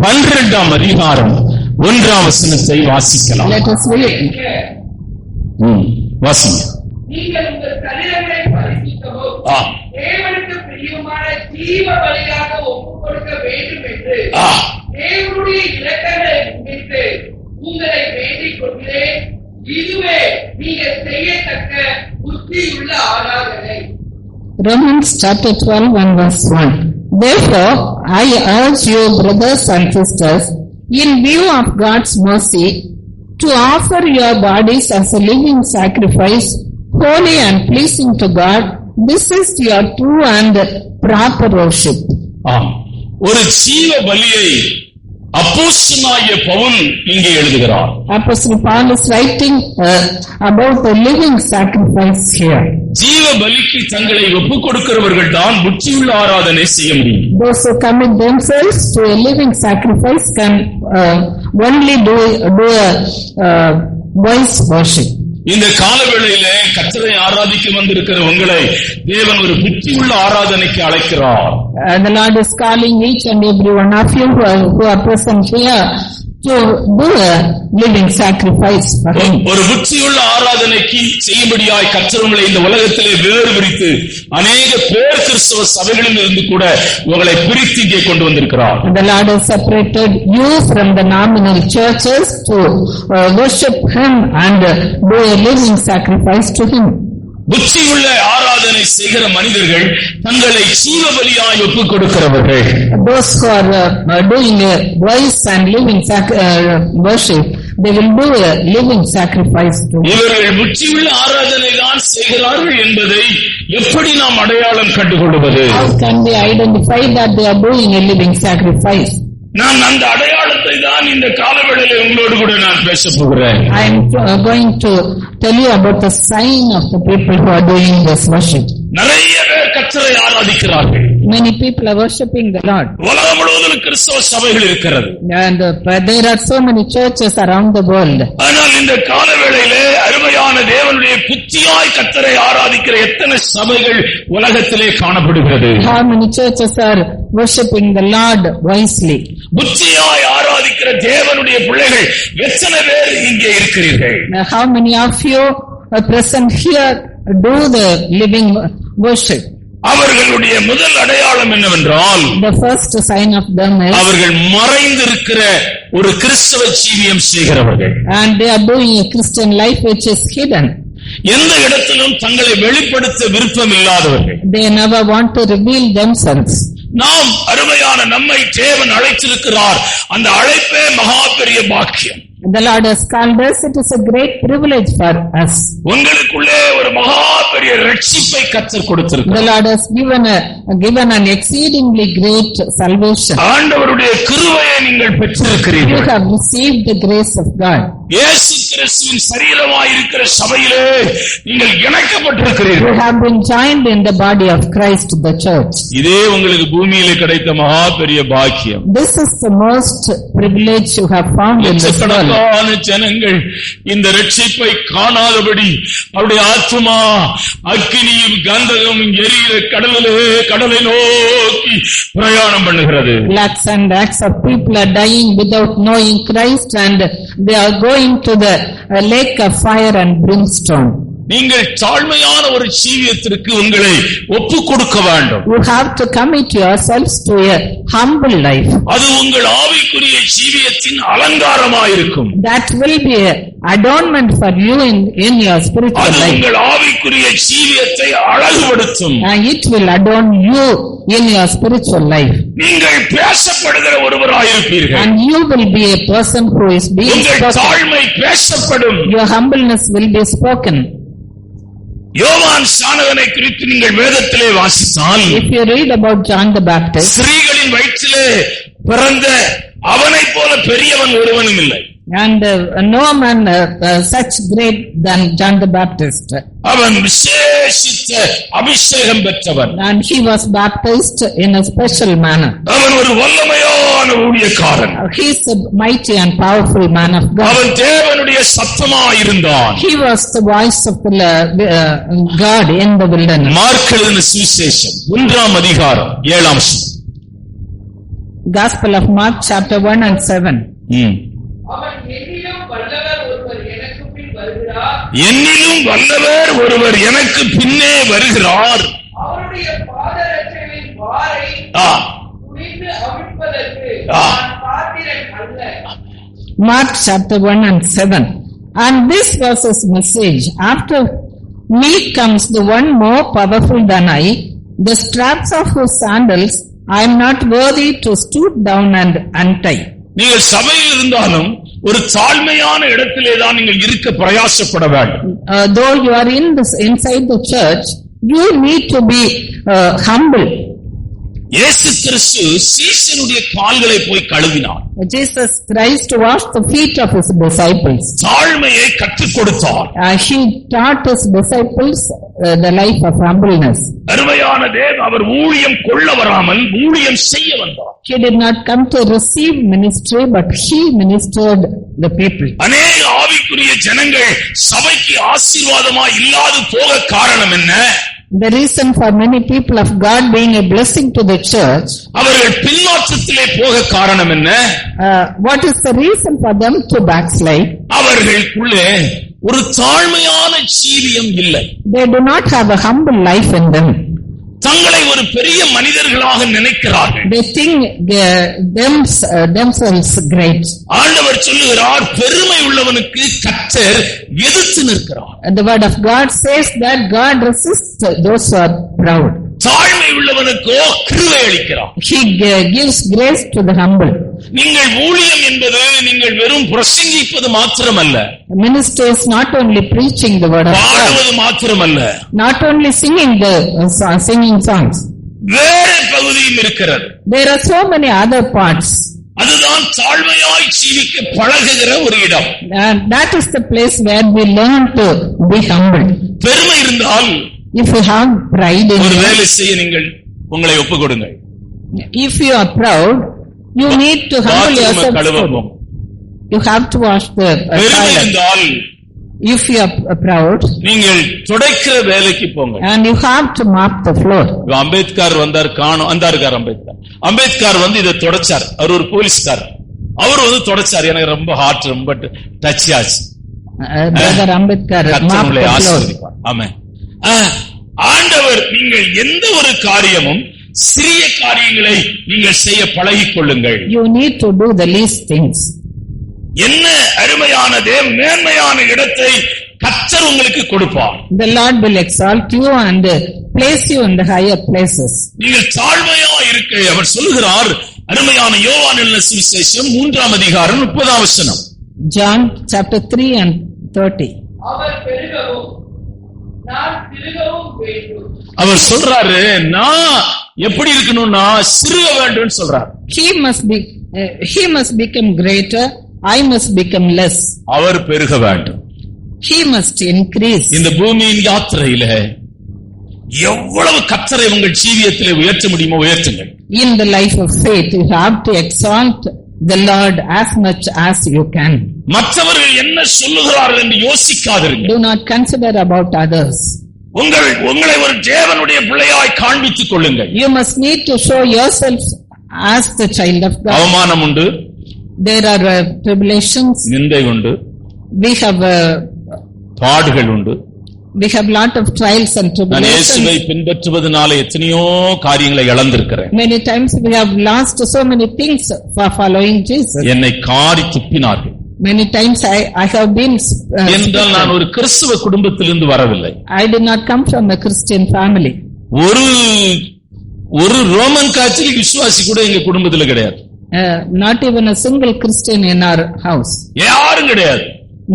12ஆம் அதிகாரம் 1ஆம் வசனத்தை வாசிக்கலாம். நீங்கள் உங்கள் சரீரங்களை பரிசுத்தவும் தேவனுக்கு பிரியமான ஜீவ பலியாக ஒப்புக் கொடுக்க வேண்டும் என்று தேவனுடைய இலக்கங்களை முன்னிட்டு உங்களை வேண்டிக் கொள்கிறேன். இதுவே நீங்க செய்யத்தக்க புத்தியுள்ள ஆராதனை. Romans chapter 12 and verse 1. Therefore, I urge you, brothers and sisters, in view of God's mercy, to offer your bodies as a living sacrifice, holy and pleasing to God. This is your true and proper worship. ஒரு ஜீவ பலியை அப்போஸ்தலனாகிய பவுல் இங்கே எழுதுகிறார். Apostle Paul is writing about the living sacrifice here. ஜீவ பலிக்கு தங்களை ஒப்புக் கொடுக்கிறவர்கள் தான் புத்தியுள்ள ஆராதனை செய்ய முடியும். Those who commit themselves to a living sacrifice can only do a wise worship. இந்த காலவேளையில கர்த்தரை ஆராதிக்க வந்திருக்கிற உங்களை தேவன் ஒரு புத்தியுள்ள ஆராதனைக்கு அழைக்கிறார். The Lord is calling each and every one of you who are present here to do a living sacrifice for Him. ஒரு புத்தியுள்ள ஆராதனைக்கு செய்யும்படியாய் கர்த்தர் உங்களை இந்த உலகத்திலே வேறு பிரித்து அநேக பேர் கிறிஸ்தவ சபைகளில் இருந்து கூட உங்களை பிரித்து இங்கே கொண்டு வந்திருக்கிறார். The Lord has separated you from the nominal churches to worship Him and do a living sacrifice to Him. புத்தியுள்ள ஆராதனை செய்கிற மனிதர்கள் தங்களை ஜீவ பலியாய் ஒப்புக் கொடுக்கிறவர்கள். Those who are doing a wise and living worship, they will do a living sacrifice to Him. இவர்கள் புத்தியுள்ள ஆராதனை தான் செய்கிறார்கள் என்பதை எப்படி நாம் அடையாளம் கண்டுகொள்வது? How can we identify that they are doing a living sacrifice? நான் அந்த அடையாளத்தை தான் இந்த காலவேளையிலே உங்களோடு கூட நான் பேச போகிறேன். I am going to tell you about the sign of the people who are doing this worship. நிறைய பேர் கர்த்தரை ஆராதிக்கிறார்கள். Many people are worshiping the Lord. உலகம் முழுவதும் கிறிஸ்தவ சபைகள் இருக்கிறது. And there are so many churches around the world. ஆனால் இந்த காலவேளையிலே அருமையான தேவனுடைய புத்தியாய் கர்த்தரை ஆராதிக்கிற எத்தனை சபைகள் உலகத்திலே காணப்படுகிறது? How many churches are worshiping the Lord wisely? புத்தியாய் ஆராதிக்கிற தேவனுடைய பிள்ளைகள் எத்தனை பேர் இங்கே இருக்கிறீர்கள்? How many of you are present here do the living worship? அவர்களுடைய முதல் அடையாளம் என்னவென்றால், the first sign of them is அவர்கள் மறைந்திருக்கிற ஒரு கிறிஸ்தவ ஜீவியம் செய்கிறவர்கள். and they are doing a Christian life which is hidden. எந்த இடத்திலும் தங்களை வெளிப்படுத்த விருப்பம் இல்லாதவர்கள். They never want to reveal themselves. நாம் அருமையான நம்மை தேவன் அழைத்திருக்கிறார். அந்த அழைப்பே மகா பெரிய பாக்கியம். The Lord has called us. It is a great privilege for us. உங்களுக்குள்ளே ஒரு மகா பெரிய ரட்சிப்பை கர்த்தர் கொடுத்திருக்கிறார். The Lord has given an exceedingly great salvation. ஆண்டவருடைய கிருபையை நீங்கள் பெற்றிருக்கிறீர்கள். You have received the grace of God. இயேசு கிறிஸ்துவின் சரீரமாய் இருக்கிற சபையிலே நீங்கள் இணைக்கப்பட்டிருக்கிறீர்கள். You have been joined in the body of Christ, the church. இதே உங்களுக்கு பூமியிலே கிடைத்த மகா பெரிய பாக்கியம். This is the most privilege you have found in this world. ஜனங்கள் இந்த ரட்சிப்பை காணாதபடி அவருடைய ஆத்துமா அக்கினியும் கந்தகமும் எரிகிற கடலை நோக்கி பிரயாணம் பண்ணுகிறது. Lakhs and lakhs of people are dying without knowing Christ, and they are going to the lake of fire and brimstone. நீங்கள் தாழ்மையான ஒரு ஜீவியத்திற்கு உங்களை ஒப்புக் கொடுக்க வேண்டும். You have to commit yourselves to a humble life. அது உங்கள் ஆவிக்குரிய ஜீவியத்தின் அலங்காரமாயிருக்கும். That will be a adornment for you in your spiritual life. உங்கள் ஆவிக்குரிய ஜீவியத்தை அழகுபடுத்தும். And it will adorn you in your spiritual life. நீங்கள் பேசப்படுகிற ஒருவராயிருப்பீர்கள். And you will be a person who is being உங்கள் spoken. தாழ்மை பேசப்படும். Your humbleness will be spoken. யோவான் ஸ்நானகனை குறித்து நீங்கள் வேதத்திலே வாசித்தால், If you read about John the Baptist, ஸ்திரீகளின் வயிற்றிலே பிறந்த அவனைப் போல பெரியவன் ஒருவனும் இல்லை. and no man such great than John the Baptist. அவன் விசேஷித்த அபிஷேகம் பெற்றவன். And he was baptized in a special manner. அவன் ஒரு வல்லமையான ஊழியக்காரன். He is a mighty and powerful man of God. அவன் தேவனுடைய சத்தமாயிருந்தான். He was the voice of the God in the wilderness. Mark எழுதின சுவிசேஷம் 1ஆம் அதிகாரம் 7ஆம் வசனம். Gospel of Mark chapter 1 and 7. அவன் என்னிலும் வல்லவர் ஒருவர் எனக்கு பின் வருகிறார். என்னிலும் வல்லவர் ஒருவர் எனக்கு பின்னே வருகிறார். அவருடைய பாதரட்சையின் வாரை குனிந்து அவிழ்ப்பதற்கு நான் பாத்திரன் அல்ல. Mark chapter 1 and 7. And this was his message. After me comes the one more powerful than I, the straps of whose sandals I am not worthy to stoop down and untie. நீங்கள் சபையில் இருந்தாலும் ஒரு தாழ்மையான இடத்திலே தான் நீங்கள் இருக்க பிரயாசப்பட வேண்டும். Though you are inside the church, you need to be humble. இயேசு கிறிஸ்து சீஷனுடைய கால்களை போய் கழுவினார். Jesus Christ washed the feet of his disciples. தாழ்மையை கற்றுக் கொடுத்தார். He taught his disciples the life of humbleness. அருமையான தேவன் அவர் ஊழியம் கொள்ள வராமல் ஊழியம் செய்ய வந்தார். He did not come to receive ministry, but he ministered the people. அநேக ஆவிக்குரிய ஜனங்கள் சபைக்கு ஆசீர்வாதமா இல்லாது போக காரணம் என்ன? The reason for many people of God being a blessing to the church, அவர்கள் பின்மாற்றத்திலே போக காரணம் என்ன? What is the reason for them to backslide? அவர்களுக்குள்ளே ஒரு தாழ்மையான ஜீவியம் இல்லை. They do not have a humble life in them. தங்களை ஒரு பெரிய மனிதர்களாக நினைக்கிறார்கள். They think themselves great. ஆண்டவர் சொல்லுகிறார், பெருமை உள்ளவனுக்கு கர்த்தர் எதிர்த்து நிற்கிறார். And the word of God says that God resists those who are proud. தாழ்மை உள்ளவனுக்கோ கிருபை அளிக்கிறார். He gives grace to the humble. நீங்கள் ஊழியம் என்பது நீங்கள் வெறும் பிரசங்கிப்பது மாத்திரமல்ல. Minister is not only preaching the word of God, பாடுவது மாத்திரமல்ல, not only singing songs. வேறு பகுதியும் இருக்கிறது. There are so many other parts. அதுதான் தாழ்மையாய் ஜீவிக்க பழகுகிற ஒரு இடம். And that is the place where we learn to be humble. பெருமை இருந்தால், if you have pride in ஒரு வேலை செய்ய நீங்கள் உங்களை ஒப்புக் கொடுங்கள். If you are proud, you need to humble yourself. You have to wash the பெருமை இருந்தால், if you are proud, நீங்கள் துடைக்கிற வேலைக்கு போங்க. and you have to mop the floor. Ambedkar வந்தார், வந்தாருக்கார் அம்பேத்கர் வந்து இதை தொடச்சார். அவர் ஒரு போலீஸ்கார். அவர் வந்து தொடச்சார். எனக்கு ரொம்ப ஹார்ட் ரொம்ப டச் ஆச்சு. Brother Ambedkar mopped the floor. ஆமென். ஆண்டவர் நீங்கள் எந்த ஒரு காரியமும் சிறிய காரியங்களை நீங்கள் செய்ய பழகிக் கொள்ளுங்கள். You need to do the least things. என்ன அருமையானதே மேன்மையான இடத்தை கர்த்தர் உங்களுக்கு கொடுப்பார். The Lord will exalt you and place you in the higher places. நீங்கள் தாழ்மையா இருக்க அவர் சொல்கிறார். அருமையான யோவான் எழுதின சுவிசேஷம் 3ஆம் அதிகாரம் 30ஆம் வசனம். John chapter 3 and 30. அவர் பெருகவும் நான் சிறுகவும் வேண்டும். அவர் சொல்றாரு, நான் எப்படி இருக்கணும்னா சிறுக வேண்டும் சொல்றார். He must become greater, I must become less. அவர் பெருக வேண்டும். He must increase. இந்த பூமியின் யாத்திரையில எவ்வளவு கர்த்தரை உங்கள் ஜீவியத்திலே உயர்த்த முடியுமோ உயர்த்துங்கள். In the life of faith, you have to exalt the Lord as much as you can. மற்றவர்கள் என்ன சொல்லுகிறார்கள் என்று யோசிக்காதீர்கள். Do not consider about others. உங்களை ஒரு தேவனுடைய பிள்ளையாய் காண்பித்துக் கொள்ளுங்கள். You must need to show yourself as the child of God. அவமானம் உண்டு. There are tribulations. நிந்தை உண்டு. We have பாடுகள் உண்டு. We have lot of trials and tribulations. இயேசுவை பின்பற்றுவதனால எத்தனையோ காரியங்களை இழந்திருக்கிறேன். Many times we have lost so many things for following Jesus. என்னை காரி துப்பினார்கள். Many times I have been என்றால் நான் ஒரு கிறிஸ்தவ குடும்பத்திலிருந்து வரவில்லை. I did not come from a Christian family. ஒரு ரோமன் காத்தலிக் விசுவாசி கூட எங்க குடும்பத்துல கிடையாது. Not even a single Christian in our house. யாரும் கிடையாது.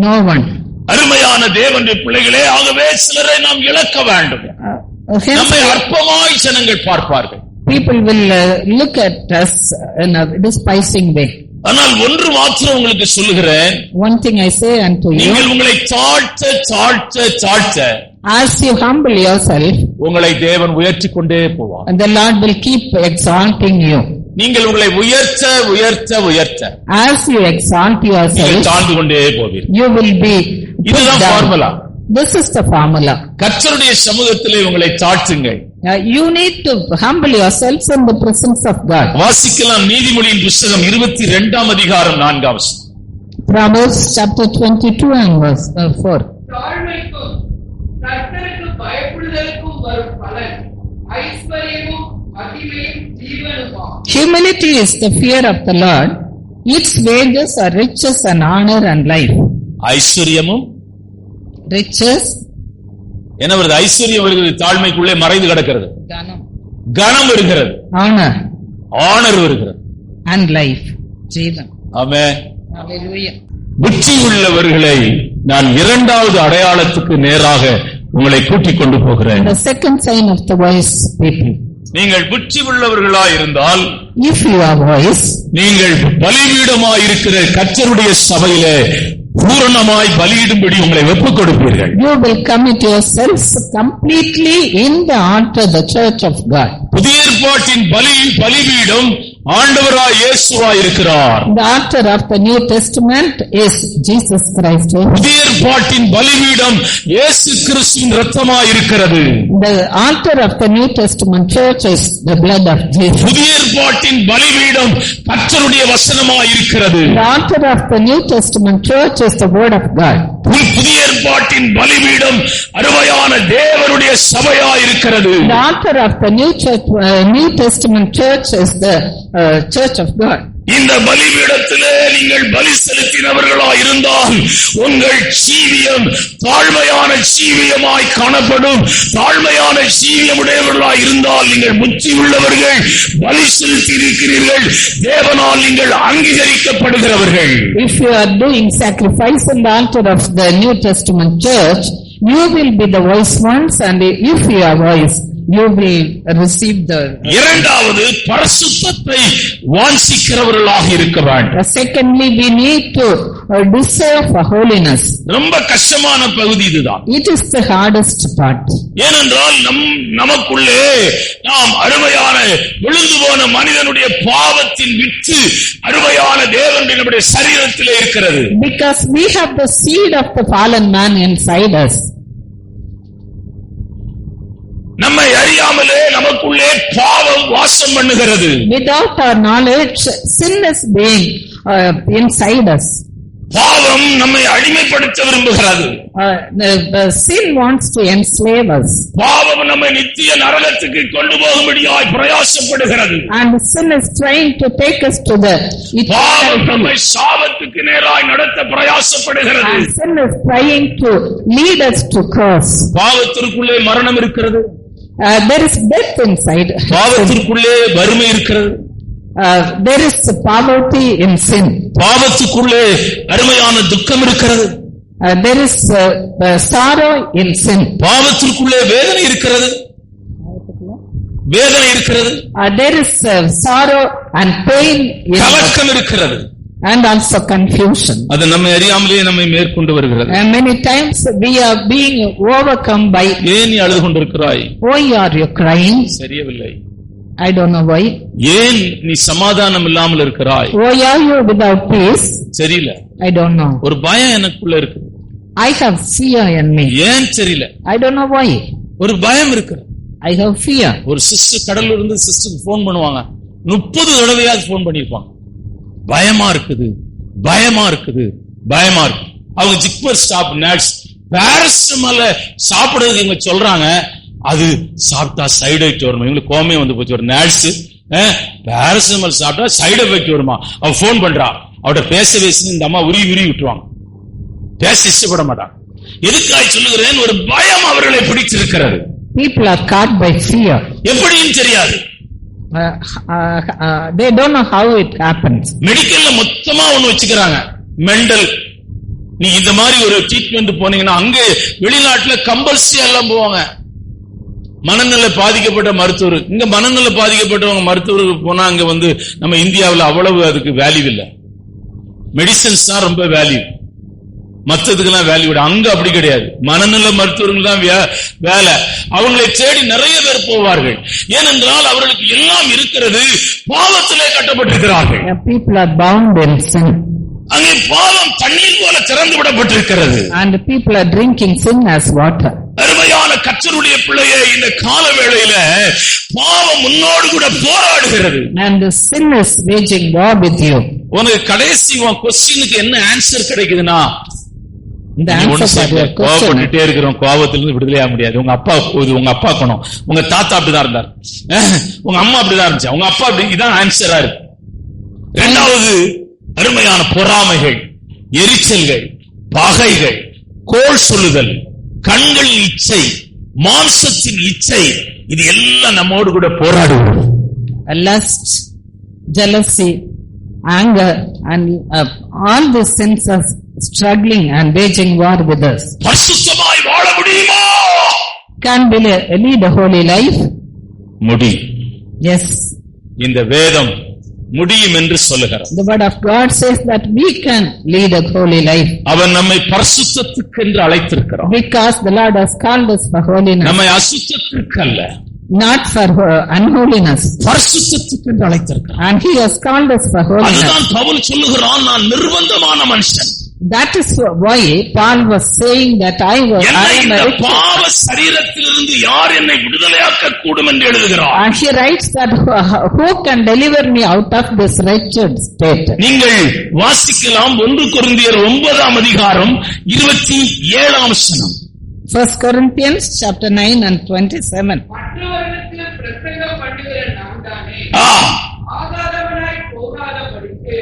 No one. அருமையான தேவனுடைய பிள்ளைகளே, ஆகவே சிலரை நாம் இழக்க வேண்டும். நம்மை அற்பமாய் ஜனங்கள் பார்ப்பார்கள். People will look at us in a despising way. ஆனால் ஒன்று மாத்திரம் உங்களுக்கு சொல்லுகிறேன். One thing I say unto you, நீங்கள் உங்களை தாழ்த்த as you humble yourself, உங்களை தேவன் உயர்த்தி கொண்டே போவார். and the Lord will keep exalting you. நீங்கள் உங்களை உயர்த்த as you exalt yourself, தாழ்ந்து கொண்டே போவீர்கள். you will be. இதுதான் formula. This is the formula. கர்த்தருடைய சமூகத்திலே உங்களை தாழ்த்துங்கள். You need to humble yourselves in the presence of God. வாசிக்கலாம் நீதிமொழியின் புத்தகம் 22ஆம் அதிகாரம் 4ஆம் வசனம். Proverbs chapter 22 and verse 4. தாழ்மைக்கும் கர்த்தருக்கு பயப்படுதலுக்கும் வரும் பலன் ஐஸ்வர்யமும் மகிமையும் ஜீவனும் Humility is the fear of the Lord. Its wages are riches and honor and life. ஐஸ்வர்யமும் Riches, என்ன வருது? ஐஸ்வர்யம் வருகிறது, தாழ்மைக்குள்ளே மறைந்து கிடக்கிறது. Ganam, கனம் வருகிறது, honor ஆனர் வருகிறது. and life. Jeevan. Amen. Hallelujah. புத்தி உள்ளவர்களை நான் இரண்டாவது அடையாளத்துக்கு நேராக உங்களை கூட்டிக் கொண்டு போகிறேன். The second sign of the wise people. நீங்கள் புத்தி உள்ளவர்களாய் இருந்தால், If you are wise, நீங்கள் பலிபீடமாய் இருக்கிற கர்த்தருடைய சபையிலே பூரணமாய் பலியிடும்படி உங்களை ஒப்புக் கொடுப்பீர்கள். you will commit yourselves completely in the altar, the church of God. புதிய ஏற்பாட்டின் பலிபீடம் ஆண்டவராய் இயேசுவாய் இருக்கிறார். The altar of the New Testament is Jesus Christ. புதிய ஏற்பாட்டின் பலிபீடம் இயேசு கிறிஸ்துவின் இரத்தமாய் இருக்கிறது. The altar of the New Testament church is the blood of Jesus. புதிய ஏற்பாட்டின் பலிபீடம் கர்த்தருடைய வசனமாய் இருக்கிறது. The altar of the New Testament church is the word of God. புதிய ஏற்பாட்டின் பலிபீடம் அருமையான தேவனுடைய சபையாய் இருக்கிறது. The altar of the New Testament church is the church of God. இந்த பலிபீடத்திலே நீங்கள் பலி செலுத்தினவர்களாய் இருந்தால் உங்கள் ஜீவியம் தாழ்மையான ஜீவியமாய் காணப்படும். தாழ்மையான ஜீவியமுடையவர்களாய் இருந்தால் நீங்கள் புத்தி உள்ளவர்கள், பலி செலுத்தி இருக்கிறீர்கள், தேவனால் நீங்கள் அங்கீகரிக்கப்படுகிறவர்கள். If you are doing sacrifice in the altar of the New Testament church, you will be the wise ones, and if you are wise, you will receive the. இரண்டாவது, பரிசுத்தத்தை வாஞ்சிக்கிறவர்களாக இருக்க வேண்டும். Secondly, we need to desire for holiness. ரொம்ப கஷ்டமான பகுதி இதுதான். It is the hardest part. ஏனென்றால் நமக்குள்ளே நாம் அருமையான விழுந்து போன மனிதனுடைய பாவத்தின் வித்து அருமையான தேவனுடைய நம்முடைய சரீரத்திலே இருக்கிறது. Because we have the seed of the fallen man inside us. நம்மை அறியாமலே நமக்குள்ளே பாவம் வாசம் பண்ணுகிறது. Without our knowledge, sin is being inside us. பாவம் நம்மை அடிமைப்படுத்த விரும்புகிறது. Sin wants to enslave us. பாவம் நம்மை நித்திய நரகத்துக்கு கொண்டு போகும்படியாய் பிரயாசப்படுகிறது. And sin is trying to take us to the பாவம் நம்மை சாபத்துக்கு நேராய் நடத்த பிரயாசப்படுகிறது. And sin is trying to lead us to curse. பாவத்திற்குள்ளே மரணம் இருக்கிறது. There is death inside. பாவத்திற்குள்ளே வறுமை இருக்கிறது. There is poverty in sin. பாவத்துக்குள்ளே அருமையான துக்கம் இருக்கிறது. There is sorrow in sin. பாவத்திற்குள்ளே வேதனை இருக்கிறது. வேதனை இருக்கிறது. There is sorrow and pain in கலக்கம் இருக்கிறது. and also confusion. அது நம்மை அறியாமலே நம்மை மேற்கொண்டு வருகிறது. And many times we are being overcome by. ஏன் நீ அழுது கொண்டிருக்கிறாய்? Why are you crying? சரியவில்லை. I don't know why. ஏன் நீ சமாதானம் இல்லாமல் இருக்கிறாய்? Why are you without peace? தெரியல. I don't know. ஒரு பயம் எனக்குள்ள இருக்கு. I have fear in me. ஏன் தெரியல. I don't know why. ஒரு பயம் இருக்கு. I have fear. ஒரு சிஸ்டர் கடல்ல இருந்து சிஸ்டருக்கு போன் பண்ணுவாங்க. 30 தடவையாவது போன் பண்ணிருப்பாங்க. பயமா இருக்குது, பயமா இருக்குது, பயமா இருக்கு. அவங்க ஜிக்வர் ஸ்டாப் நட்ஸ் பாராசிட்டமால் சாப்பிடுறதுக்கு இவங்க சொல்றாங்க. அது சாப்பிட்டா சைடு எஃபெக்ட் வருமா? இவங்களுக்கு கோமே வந்து போச்சு. ஒரு நர்ஸ் பாராசிட்டமால் சாப்பிட்டா சைடு எஃபெக்ட் வருமா? அவ போன் பண்றா. அவட பேச இந்த அம்மா உருவி விட்டுருவாங்க. பேச இஷ்டப்பட மாட்டாங்க. எதுக்காக சொல்லுகிறேன்? ஒரு பயம் அவர்களை பிடிச்சிருக்கிறது. People are caught by fear. எப்படின்னு தெரியாது. They don't know how it happens. மெடிக்கல்ல மொத்தமா ஒண்ணு வச்சுக்கிறாங்க, மெண்டல். நீ இந்த மாதிரி ஒரு ட்ரீட்மெண்ட் போனீங்கன்னா அங்க வெளிநாட்டுல கம்பல்சரி எல்லாம் போவாங்க. மனநல பாதிக்கப்பட்ட மருத்துவர், இங்க மனநல பாதிக்கப்பட்டவங்க மருத்துவருக்கு போனா அங்க வந்து நம்ம இந்தியாவில் அவ்வளவு அதுக்கு வேல்யூ இல்லை. மெடிசன்ஸ் தான் ரொம்ப வேல்யூ, மற்றதுக்கெல்லாம் வேல்யூ விட. அங்க அப்படி கிடையாது. மனநல மருத்துவர்கள் தான் வேலை. அவங்களை தேடி நிறைய பேர் போவார்கள். ஏனென்றால் அவர்களுக்கு எல்லாம் இருக்கிறது, பாவத்திலே கட்டப்பட்டிருக்கிறார்கள். People are bound in sin. அங்கே பாவம் தண்ணீர் போல திறந்து விடப்பட்டிருக்கிறது. And people are drinking sin as water. அருமையான கர்த்தருடைய பிள்ளையே, இந்த கால வேளையில பாவம் முன்னோடு கூட போராடுகிறது. And the sin is waging war with you. உனக்கு கடைசி கொஸ்டினுக்கு என்ன ஆன்சர் கிடைக்குதுன்னா, கோபப்பட்டுட்டே இருக்கிறோம், கோபத்திலிருந்து விடுதலையாக முடியாது. உங்க அப்பா குணம், உங்க தாத்தா அப்படிதான் இருந்தார், உங்க அம்மா அப்படிதான் இருந்துச்சு, உங்க அப்பா அப்படி, இதான் ஆன்சரா இருக்கு. இரண்டாவது அருமையான பொறாமைகள், எரிச்சல்கள், பகைகள், கோள் சொல்லுதல், கண்கள் இச்சை, மாம்சத்தின் இச்சை, இது எல்லாம் நம்மோடு கூட போராடுவோம். Lust, jealousy, anger, and all these sins are struggling and waging war with us. பரிசுத்தமாய் வாழ முடியுமா? Can we lead a holy life? முடியும். Yes. இந்த வேதம் முடியும் என்று சொல்லுகிறார். The word of God says that we can lead a holy life. அவன் நம்மை பரிசுத்தத்துக்கு என்று அழைத்திருக்கிறான். Because the Lord has called us for holiness. நம்மை அசுத்தத்துக்கு அல்ல, not for unholiness. பரிசுத்தத்துக்கு என்று அழைத்திருக்கிறான். And he has called us for holiness. அதுதான் பவுல் சொல்லுகிறான், நான் நிர்பந்தமான மனுஷன். That is why Paul was saying that I am a பாவ சரீரத்திலிருந்து யார் என்னை விடுதலையாக்க கூடும் என்று எழுதுகிறார். And he writes that who can deliver me out of this wretched state. நீங்கள் வாசிக்கலாம் 1 கொரிந்தியர் 9ஆம் அதிகாரம் 27ஆம் வசனம். 1 Corinthians chapter 9 and 27. மற்றவர்களுக்கு பிரசங்கம் பண்ணுகிற நான் தானே ஆகாதவனாய் போகாதபடிக்கு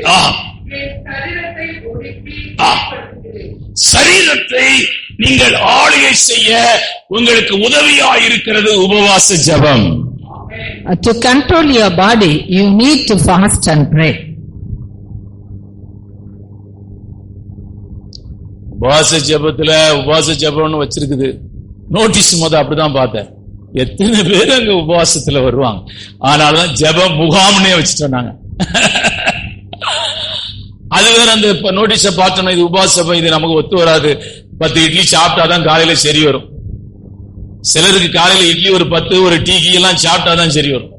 என் சரீரத்தை ஒடுக்கி சரீரத்தை நீங்கள் ஆளுகை செய்ய உங்களுக்கு உதவியாயிருக்கிறது உபவாச ஜெபம். To control your body, you need to fast and pray. உபவாச ஜெபம்னு வச்சிருக்குது. நோட்டீஸ் அப்படிதான் பார்த்தேன். எத்தனை பேர் அங்க உபவாசத்துல வருவாங்க. ஆனால்தான் ஜெப முகாம்னே வச்சுட்டோம் நாங்க. அது வேற அந்த நோட்டீஸ பார்த்தோம்னா இது உபவாசம், இது நமக்கு ஒத்து வராது. 10 இட்லி சாப்பிட்டாதான் காலையில சரி வரும். சிலருக்கு காலையில இட்லி ஒரு 10 ஒரு டீ எல்லாம் சாப்பிட்டாதான் சரி வரும்.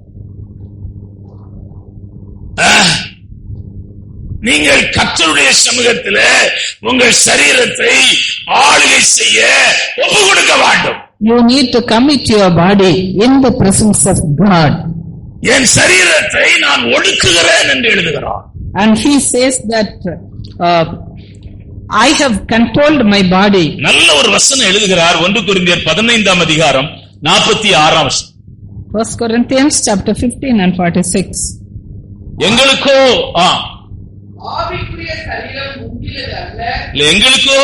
நீங்கள் கர்த்தருடைய சமூகத்தில் உங்கள் சரீரத்தை ஆளுகை செய்ய ஒப்பு கொடுக்க வேண்டும். You need to commit your body in the presence of God. என் சரீரத்தை நான் ஒடுக்குகிறேன் என்று எழுதுகிறான். And he says that I have controlled my body. நல்ல ஒரு வசனம் எழுதுகிறார். 1 கொரிந்தியர் 15ஆம் அதிகாரம் 46ஆம் வசனம். 1 Corinthians chapter 15 and 46. எங்களுக்கோ ஆவிக்குரிய சரீரம் உங்களுடையது அல்ல, எங்களுக்கோ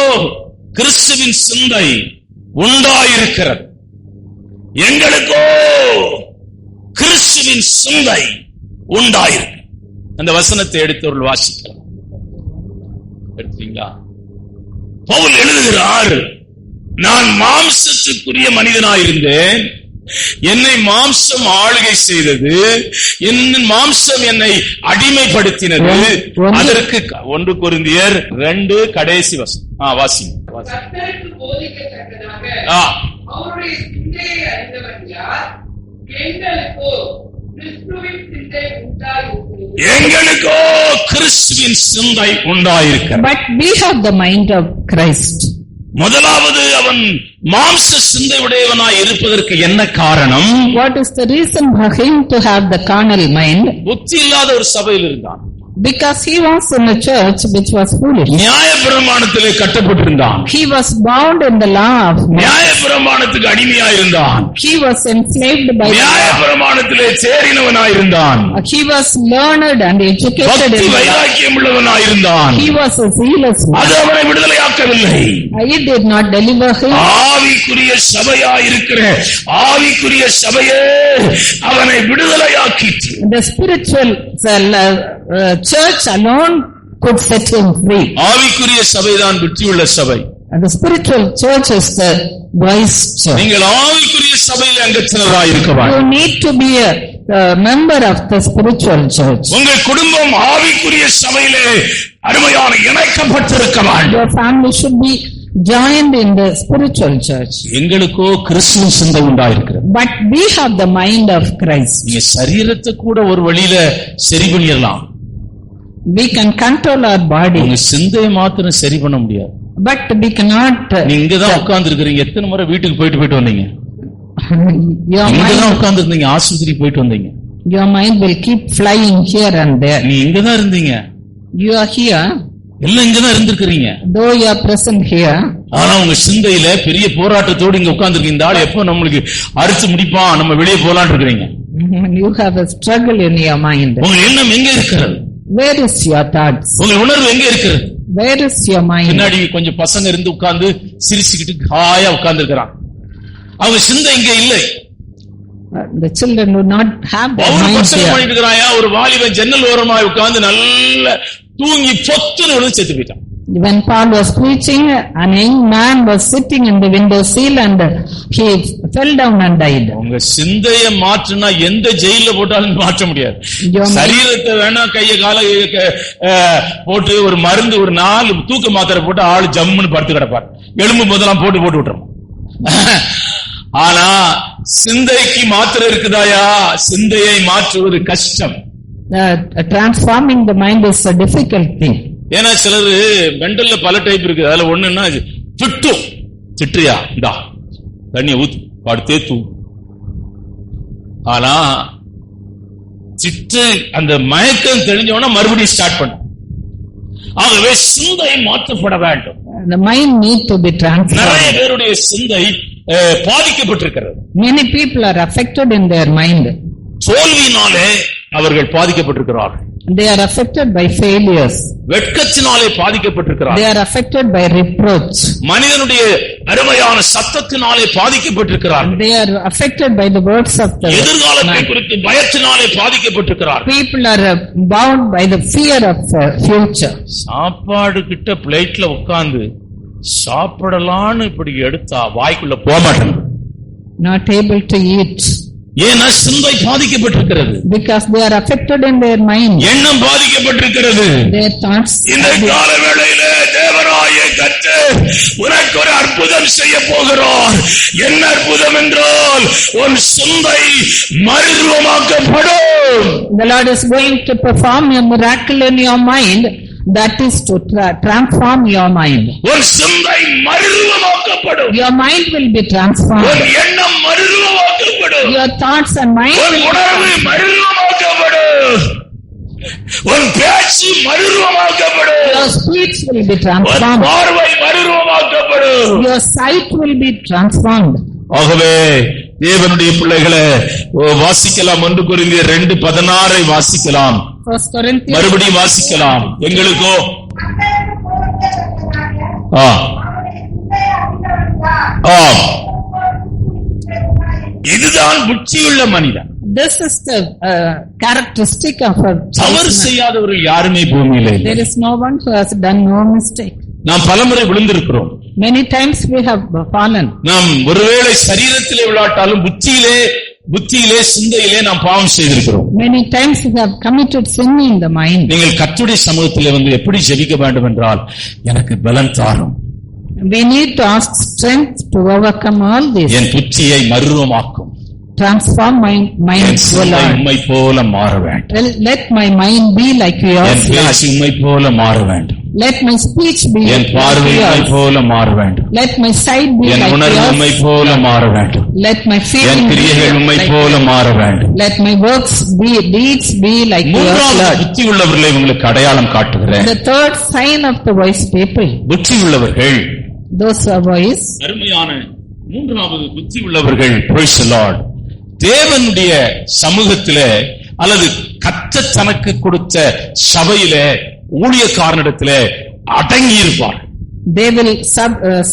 கிறிஸ்துவின் சிந்தை உண்டாயிருக்கிறது. எங்களுக்கோ கிறிஸ்துவின் சிந்தை உண்டாயிருக்கு. அந்த வசனத்தை எடுத்தவர்கள் வாசிக்கலாம். எடுத்தீங்களா? பவுல் எழுதுகிறார், நான் மாம்சத்துக்குரிய மனிதனாயிருந்தேன், என்னை மாம்சம் ஆளுகை செய்தது, என் மாம்சம் என்னை அடிமைப்படுத்தினது. அதற்கு 1 கொரிந்தியர் 2 கடைசி வசனம் வாசிங்க. கர்த்தருக்கு போதிக்கத்தக்கதாக அவருடைய சிந்தையை அறிந்தவன் யார்? எங்களுக்கோ கிறிஸ்துவின் சிந்தை உண்டாயிருக்கிறது. எங்களுக்கோ கிறிஸ்துவின் சிந்தை உண்டாயிருக்கிறது. But we have the mind of Christ. முதலாவது அவன் மாம்ச சிந்தை உடையவனாய் இருப்பதற்கு என்ன காரணம்? What is the reason for him to have the carnal mind? புத்தி இல்லாத ஒரு சபையில் இருந்தான். Because he was in a church which was foolish. நியாயப்பிரமாணத்திலே கட்டப்பட்டிருந்தான். He was bound in the law of Moses. நியாயப்பிரமாணத்துக்கு அடிமையாயிருந்தான். He was enslaved by நியாயப்பிரமாணத்திலே தேறினவனாயிருந்தான். He was learned and educated. பக்தி வைராக்கியம் உள்ளவனாயிருந்தான். He was a zealous man. அது அவனை விடுதலையாக்கவில்லை. It did not deliver him. ஆவிக்குரிய சபையாயிருக்கிற ஆவிக்குரிய சபையே அவனை விடுதலையாக்கிற்று. The spiritual church alone could set him free. ஆவிக்குரிய சபைதான் வெற்றியுள்ள சபை. And the spiritual church is the wise church. நீங்கள் ஆவிக்குரிய சபையில் அங்கத்தினராய் இருக்க வேண்டும். You need to be a member of the spiritual church. உங்கள் குடும்பம் ஆவிக்குரிய சபையிலே அருமையான இணைக்கப்பட்டிருக்க வேண்டும். Your family should be joined in the spiritual church. எங்களுக்கோ கிறிஸ்துவின் சிந்தை உண்டாயிருக்கிறது. But we have the mind of Christ. நீங்க சரீரத்தை கூட ஒரு வழியில சரி பண்ணிடலாம். We can control our body. உங்க சிந்தையை மாத்திரம் சரி பண்ண முடியாது. But we cannot. நீங்க தான் உட்கார்ந்து இருக்கிறீங்க. எத்தனை முறை வீட்டுக்கு போயிட்டு வந்தீங்க? Your நீங்க தான் mind, உட்கார்ந்து இருந்தீங்க. ஆஸ்பத்திரிக்கு போயிட்டு வந்தீங்க. your mind will keep flying here and there. நீ இங்க தான் இருந்தீங்க. You are here. எல்லாம் இங்கதான் இருந்திருக்கிறீங்க. Though you are present here, ஆனா உங்க சிந்தையில பெரிய போராட்டத்தோடு இங்க உட்கார்ந்துருக்கீங்க. இந்த ஆள் எப்போ நம்மளுக்கு அறுத்து முடிப்பான், நம்ம வெளியே போலான்னு இருக்கிறீங்க. you have a struggle in your mind. உங்க எண்ணம் எங்க இருக்கிறது? Where is your thoughts? உங்க உணர்வு எங்க இருக்கிறது? Where is your mind? பின்னாடி கொஞ்சம் பசங்க இருந்து உட்கார்ந்து சிரிச்சுக்கிட்டு ஹாயா உட்கார்ந்து இருக்கிறான். அவங்க சிந்தை இங்க இல்லை. The children do not have their அவரு mind பசங்க here. பண்ணிட்டு இருக்கிறாயா, ஒரு வாலிபன் ஜன்னல் ஓரமாய் உட்கார்ந்து நல்ல தூங்கி பொத்துன்னு விழுந்து செத்து போயிட்டான். When Paul was preaching, an young man was sitting in the window sill and he fell down and died. உங்க சிந்தையை மாற்றினா எந்த ஜெயில போட்டாலும் மாற்ற முடியாது. சரீரத்தை வேணா கைய கால போட்டு ஒரு மருந்து ஒரு 4 தூக்க மாத்திரை போட்டு ஆளு ஜம்முன்னு படுத்து கிடப்பார். எலும்பு முதலாம் போட்டு விட்டுறோம். ஆனா சிந்தைக்கு மாத்திரை இருக்குதாயா? சிந்தையை மாற்றுவது கஷ்டம். Transforming the mind is a difficult thing. ஏன்னா சிலரு மெண்டல்ல பல டைப் இருக்கு. அதுல ஒண்ணுன்னா திட்டுறியா இந்தா தண்ணிய ஊத்து படுத்தே தூ. ஆனா சிட்டு அந்த மயக்கம் தெரிஞ்சவனா மறுபடியும் ஸ்டார்ட் பண்ண. ஆகவே சிந்தை மாற்றப்பட வேண்டும். The mind need to be transformed. நிறைய பேருடைய சிந்தை பாதிக்கப்பட்டிருக்கிறது. Many people are affected in their mind. தோல்வியினாலே அவர்கள் பாதிக்கப்பட்டிருக்கிறார்கள். They are affected by failures. வெட்கத்தினாலே பாதிக்கப்பட்டிருக்கிறார்கள். They are affected by reproach. மனிதனுடைய அருமையான சத்தத்தினாலே பாதிக்கப்பட்டிருக்கிறார்கள். They are affected by the words of the எதிர்காலத்தை குறித்து பயத்தினாலே பாதிக்கப்பட்டிருக்கிறார்கள். People are bound by the fear of future. சாப்பாடு கிட்ட பிளேட்ல உட்கார்ந்து சாப்பிடலான்னு இப்படி எடுத்தா வாய்க்குள்ள போக மாட்டேங்குது. Not able to eat. ஏன்னா சிந்தை பாதிக்கப்பட்டிருக்கிறது. Because they are affected in their mind. எண்ணம் பாதிக்கப்பட்டிருக்கிறது. Their thoughts. இந்த கால வேளையிலே தேவனாகிய கர்த்தர் உனக்கு ஒரு அற்புதம் செய்ய போகிறார். என்ன அற்புதம் என்றால் உன் சிந்தை மறுரூபமாக்கப்படும். The Lord is going to perform a miracle in your mind. That is to transform your mind. உன் சிந்தை மறுரூபமாக்கப்படும். Your mind will be transformed. உன் எண்ணம் மறுரூபமாக்கப்படும். Your thoughts and mind உன் உணர்வு மறுரூபமாக்கப்படும். உன் பேச்சு மறுரூபமாக்கப்படும். Your speech will be உன் transformed. பார்வை மறுரூபமாக்கப்படும். Your sight will be transformed. ஆகவே தேவனுடைய பிள்ளைகளை வாசிக்கலாம். 1 கொரிந்தியர் 2:16 வாசிக்கலாம். மறுபடியும் வாசிக்கலாம். எங்களுக்கோ இதுதான் புத்தியுள்ள மனிதன். This is the characteristic of a தவறு செய்யாதவர்கள் யாருமே பூமியில இல்லை. There is no one who has done no mistake. நாம் பலமுறை விழுந்திருக்கிறோம். Many times we have fallen. நாம் ஒருவேளை சரீரத்திலே விழாட்டாலும் புத்தியிலே சிந்தையிலே நாம் பாவம் செய்திருக்கிறோம். Many times we have committed sin in the mind. நீங்கள் கர்த்தருடைய சமூகத்திலே வந்து எப்படி ஜெபிக்க வேண்டும் என்றால், எனக்கு பலன் தாரும். We need to ask strength to overcome all this. என் புத்தியை மறுரூபமாக்கும். Transform my mind, O Lord. உம்மை போல மாற வேண்டும். Let my mind be like yours. என் பேச்சு உம்மை போல மாற வேண்டும். Let my speech be என் பார்வை உம்மை போல மாற வேண்டும். Let my sight be N like உணர்வு உம்மை yours. போல மாற வேண்டும். Let my feelings என் கிரியைகள் உம்மை போல மாற வேண்டும். Let my works be deeds be like yours, மூன்றாவது Lord. புத்தி உள்ளவர்களை உங்களுக்கு அடையாளம் காட்டுகிறேன். The third sign of the wise people. புத்தி உள்ளவர்கள், Those who are wise. அருமையான மூன்றாவது புத்தி உள்ளவர்கள், praise the Lord, தேவனுடைய சமூகத்திலே அல்லது கர்த்தர் தனக்கு கொடுத்த சபையிலே ஊழியக்காரனிடத்திலே அடங்கி இருப்பார். They will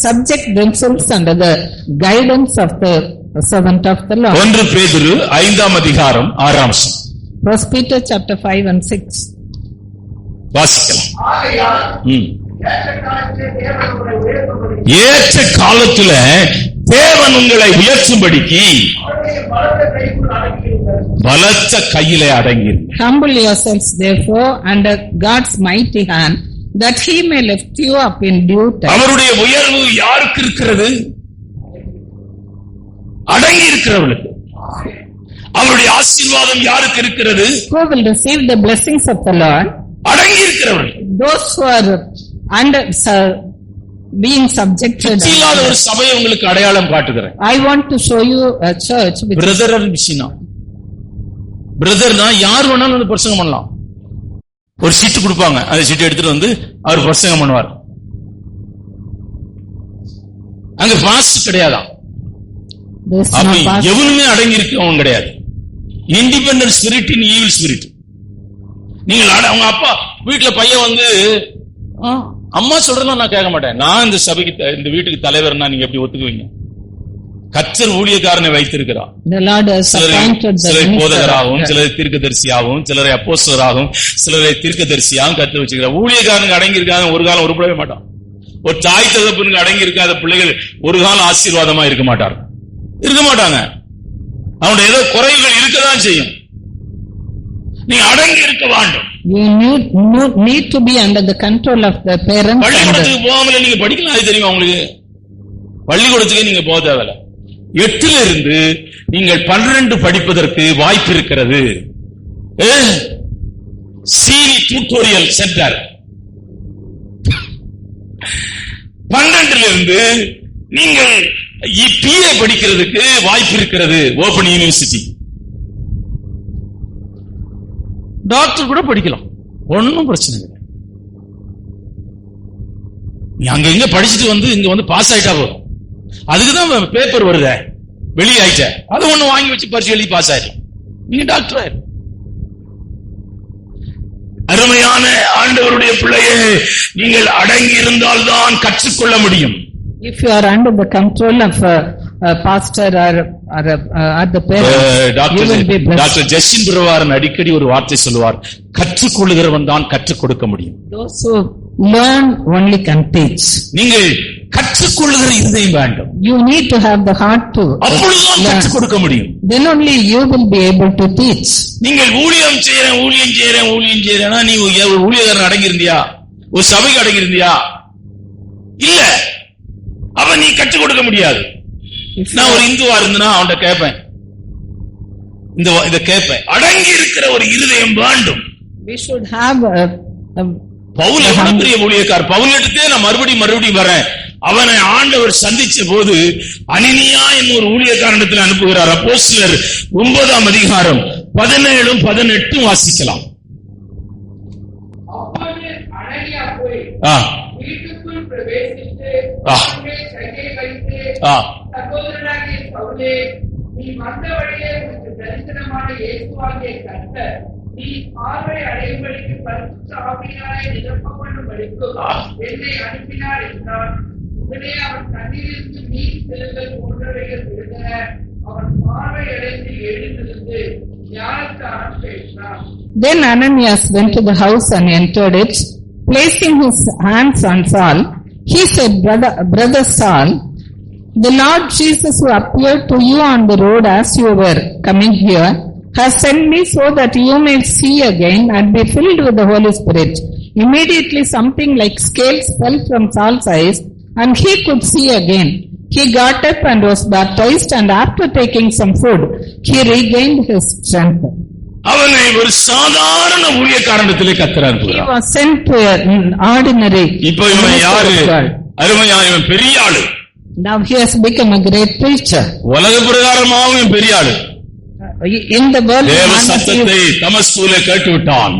subject themselves under the guidance of the servant of the Lord. 1 பேதுரு 5:6. 1 Peter chapter 5 and 6. வாசிக்கலாம். ஏற்ற காலத்துல தேவன் உங்களை உயர்த்தும்படிக்கு பலத்த கையிலே அடங்கியிருங்க. Humble yourselves therefore under God's mighty hand, that he may lift you up in due time. அவருடைய உயர்வு யாருக்கு இருக்கிறது? அடங்கி இருக்கிறவர்களுக்கு. அவருடைய ஆசீர்வாதம் யாருக்கு இருக்கிறது? Who will receive the blessings of the Lord? அடங்கி இருக்கிறவர்கள். Those who are under being subjected. இல்லாத ஒரு சபையை உங்களுக்கு அடையாளம் காட்டுகிறேன். I want to show you a church with brother and மிஷினா. பிரதர்னா யார் வேணாலும் பிரசங்கம் பண்ணலாம். ஒரு சீட்டு கொடுப்பாங்க, அந்த சீட்டை எடுத்துட்டு வந்து அவர் பிரசங்கம் பண்ணுவார். அங்க பாஸ் கிடையாதான், எவனுமே அடங்கி இருக்கவன் கிடையாது. இண்டிபெண்டன்ட் ஸ்பிரிட் இன் ஈவில் ஸ்பிரிட். நீங்கள் அவங்க அப்பா வீட்டுல பையன் வந்து அம்மா சொல்றதெல்லாம் நான் கேட்க மாட்டேன், நான் இந்த சபைக்கு இந்த வீட்டுக்கு தலைவர்னா நீங்க எப்படி ஒத்துக்குவீங்க? கர்த்தர் ஊழியக்காரனை வைத்திருக்கிறார். சிலரை போதகராகவும், சிலரை தீர்க்கதரிசியாகவும், சிலரை அப்போஸ்தலராகவும், சிலரை தீர்க்கதரிசியாகவும் கர்த்தர் வச்சிருக்கிறார். ஊழியக்காரனுக்கு அடங்கி இருக்காத ஒரு காலம் உருப்படவே மாட்டான். ஒரு தாய் தகப்பனுக்கு அடங்கி இருக்காத பிள்ளைகள் ஒரு காலம் ஆசீர்வாதமா இருக்க மாட்டாங்க. அவனுடைய ஏதோ குறைகள் இருக்கதான் செய்யும். நீ அடங்கி இருக்க வேண்டும். You need to be under the control of the parents. பள்ளிக்கூடத்துக்கு போகாமல நீங்க படிக்கலாம், அது தெரியுமா உங்களுக்கு? பள்ளிக்கூடத்துக்கு நீங்க போக தேவையில்ல. 8 இருந்து நீங்கள் 12 படிப்பதற்கு வாய்ப்பு இருக்கிறது. சிவி டியூட்டோரியல் சென்டர் 12 இருந்து நீங்கள் பிஏ படிக்கிறதுக்கு வாய்ப்பு இருக்கிறது. Open university. டாக்டர் கூட படிக்கலாம், ஒன்னும் பிரச்சனை இல்லை. நீ அங்க எங்க படிச்சுட்டு வந்து இங்க வந்து பாஸ் ஆயிட்டா போதும். அதுக்குதான் பேப்பர் வருத வெளியே ஆயிட்ட, அது ஒண்ணு வாங்கி வச்சு பரிசு எழுதி பாஸ் ஆயிடும், நீங்க டாக்டர் ஆயிரும். அருமையான ஆண்டவருடைய பிள்ளையே, நீங்கள் அடங்கி இருந்தால் தான் கற்றுக்கொள்ள முடியும். If you are under the control of a pastor or the parents, you will be blessed. Doctor Justin Prabhakaran அடிக்கடி ஒரு வார்த்தை சொல்லுவார், கற்றுக்கொள்ளுகிறவன் தான் கற்றுக் கொடுக்க முடியும். Those who learn only can teach. நீங்கள் கற்றுக்கொள்ளுகிற இருதயம் வேண்டும். You need to have the heart to அப்பொழுதுதான் கற்றுக் கொடுக்க முடியும். Then only you will be able to teach. நீங்கள் ஊழியம் செய்யறேன்னா நீ ஒரு ஊழியக்காரன் அடங்கி இருந்தியா? ஒரு சபைக்கு அடங்கி இருந்தியா? இல்ல, அவன் நீ கற்றுக் கொடுக்க முடியாது. நான் ஒரு இந்துவா இருந்தனா அவன்கிட்ட கேட்பேன், இத கேட்பேன். அடங்கி இருக்கிற ஒரு இருதயம் வேண்டும். We should have பவுல் பெரிய ஊழியக்கார். பவுல் எடுத்தே நான் மறுபடியும் வரேன். அவனை ஆண்டவர் சந்திச்ச போது அனனியா என்னும் ஒரு ஊழியக்காரனிடத்தில் அனுப்புகிறார். அப்போஸ்தலர் 9ஆம் அதிகாரம் 17 18 வாசிக்கலாம். அனனியா போய் வீட்டுக்குள் பிரவேசித்து கையை வைத்து, சகோதரனாகிய பவுலே, நீ வந்த வழியே உனக்கு தரிசனமான இயேசுவாகிய கர்த்தர் நீ பார்வை அடையும்படிக்கு பரிசுத்த ஆவியினாலே நிரப்பப்படும்படிக்கும் என்னை அனுப்பினார் என்றான். உடனே அவன் கண்ணிலிருந்து நீர் செல்லுதல் போன்றவைகள் விழுந்தன. அவன் பார்வை அடைந்து எழுந்திருந்து ஞானஸ்நானம் பெற்றான். Then Ananias went to the house and entered it. Placing his hands on Saul, he said, Brother Saul, the Lord Jesus who appeared to you on the road as you were coming here has sent me so that you may see again and be filled with the Holy Spirit. Immediately something like scales fell from Saul's eyes and he could see again. He got up and was baptized, and after taking some food, he regained his strength. அவனை ஒரு சாதாரண ஊழியக்காரனிடத்திலே கர்த்தர் அனுப்புகிறார். He was sent to an ordinary. இப்போ இவன் யாரு? அருமையான இவன் பெரிய ஆளு. Now he has become a great preacher. உலக பிரகாரமாகவும் பெரிய ஆளு. In the world, தேவ சத்தத்தை தமஸ்குவிலே கேட்டு விட்டான்.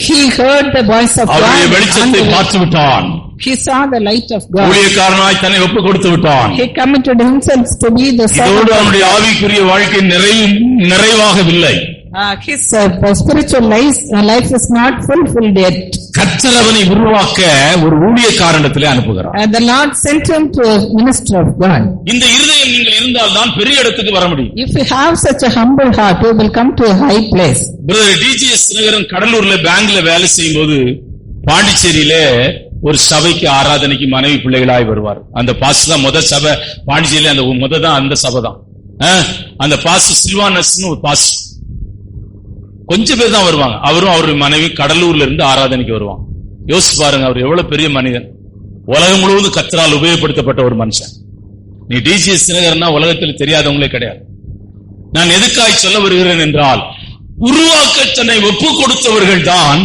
He heard the voice of God. அவருடைய வெளிச்சத்தை பார்த்து விட்டான். He saw the light of God. ஊழியக்காரனாய் தன்னை ஒப்பு கொடுத்து விட்டான். He committed himself to be the servant. இதோடு அவனுடைய ஆவிக்குரிய வாழ்க்கை நிறைவாகவில்லை. His spiritual life is not fulfilled yet. கர்த்தர் அவனை உருவாக்க ஒரு ஊழியக்காரனிடத்திலே அனுப்புகிறார். The Lord sent him to a minister of God. இந்த இருதயம் நீங்கள் இருந்தால் தான் பெரிய இடத்துக்கு வர முடியும். If you have such a humble heart, you will come to a high place. Brother D G S நகரன் கடலூர்ல பேங்க்ல வேலை செய்யும் போது பாண்டிச்சேரியில ஒரு சபைக்கு ஆராதனைக்கு மனைவி பிள்ளைகளாய் வருவார். அந்த பாஸ் தான் முதல் சபை பாண்டிச்சேரியில, அந்த தான் அந்த சபை தான். அந்த பாஸ் சில்வானஸ்னு ஒரு பாஸ், கொஞ்சம் பேர் தான் வருவாங்க. அவரும் அவருடைய மனைவி கடலூர்ல இருந்து ஆராதனைக்கு வருவாங்க. யோசிச்சு பாருங்க, அவர் எவ்வளவு பெரிய மனிதன். உலகம் முழுவதும் கர்த்தரால் உபயோகப்படுத்தப்பட்ட ஒரு மனுஷன். நீ டிஜிஎஸ் தினகரன்னா உலகத்தில் தெரியாதவங்களே கிடையாது. நான் எதுக்காய் சொல்ல வருகிறேன் என்றால், உருவாக்க தன்னை ஒப்பு கொடுத்தவர்கள் தான்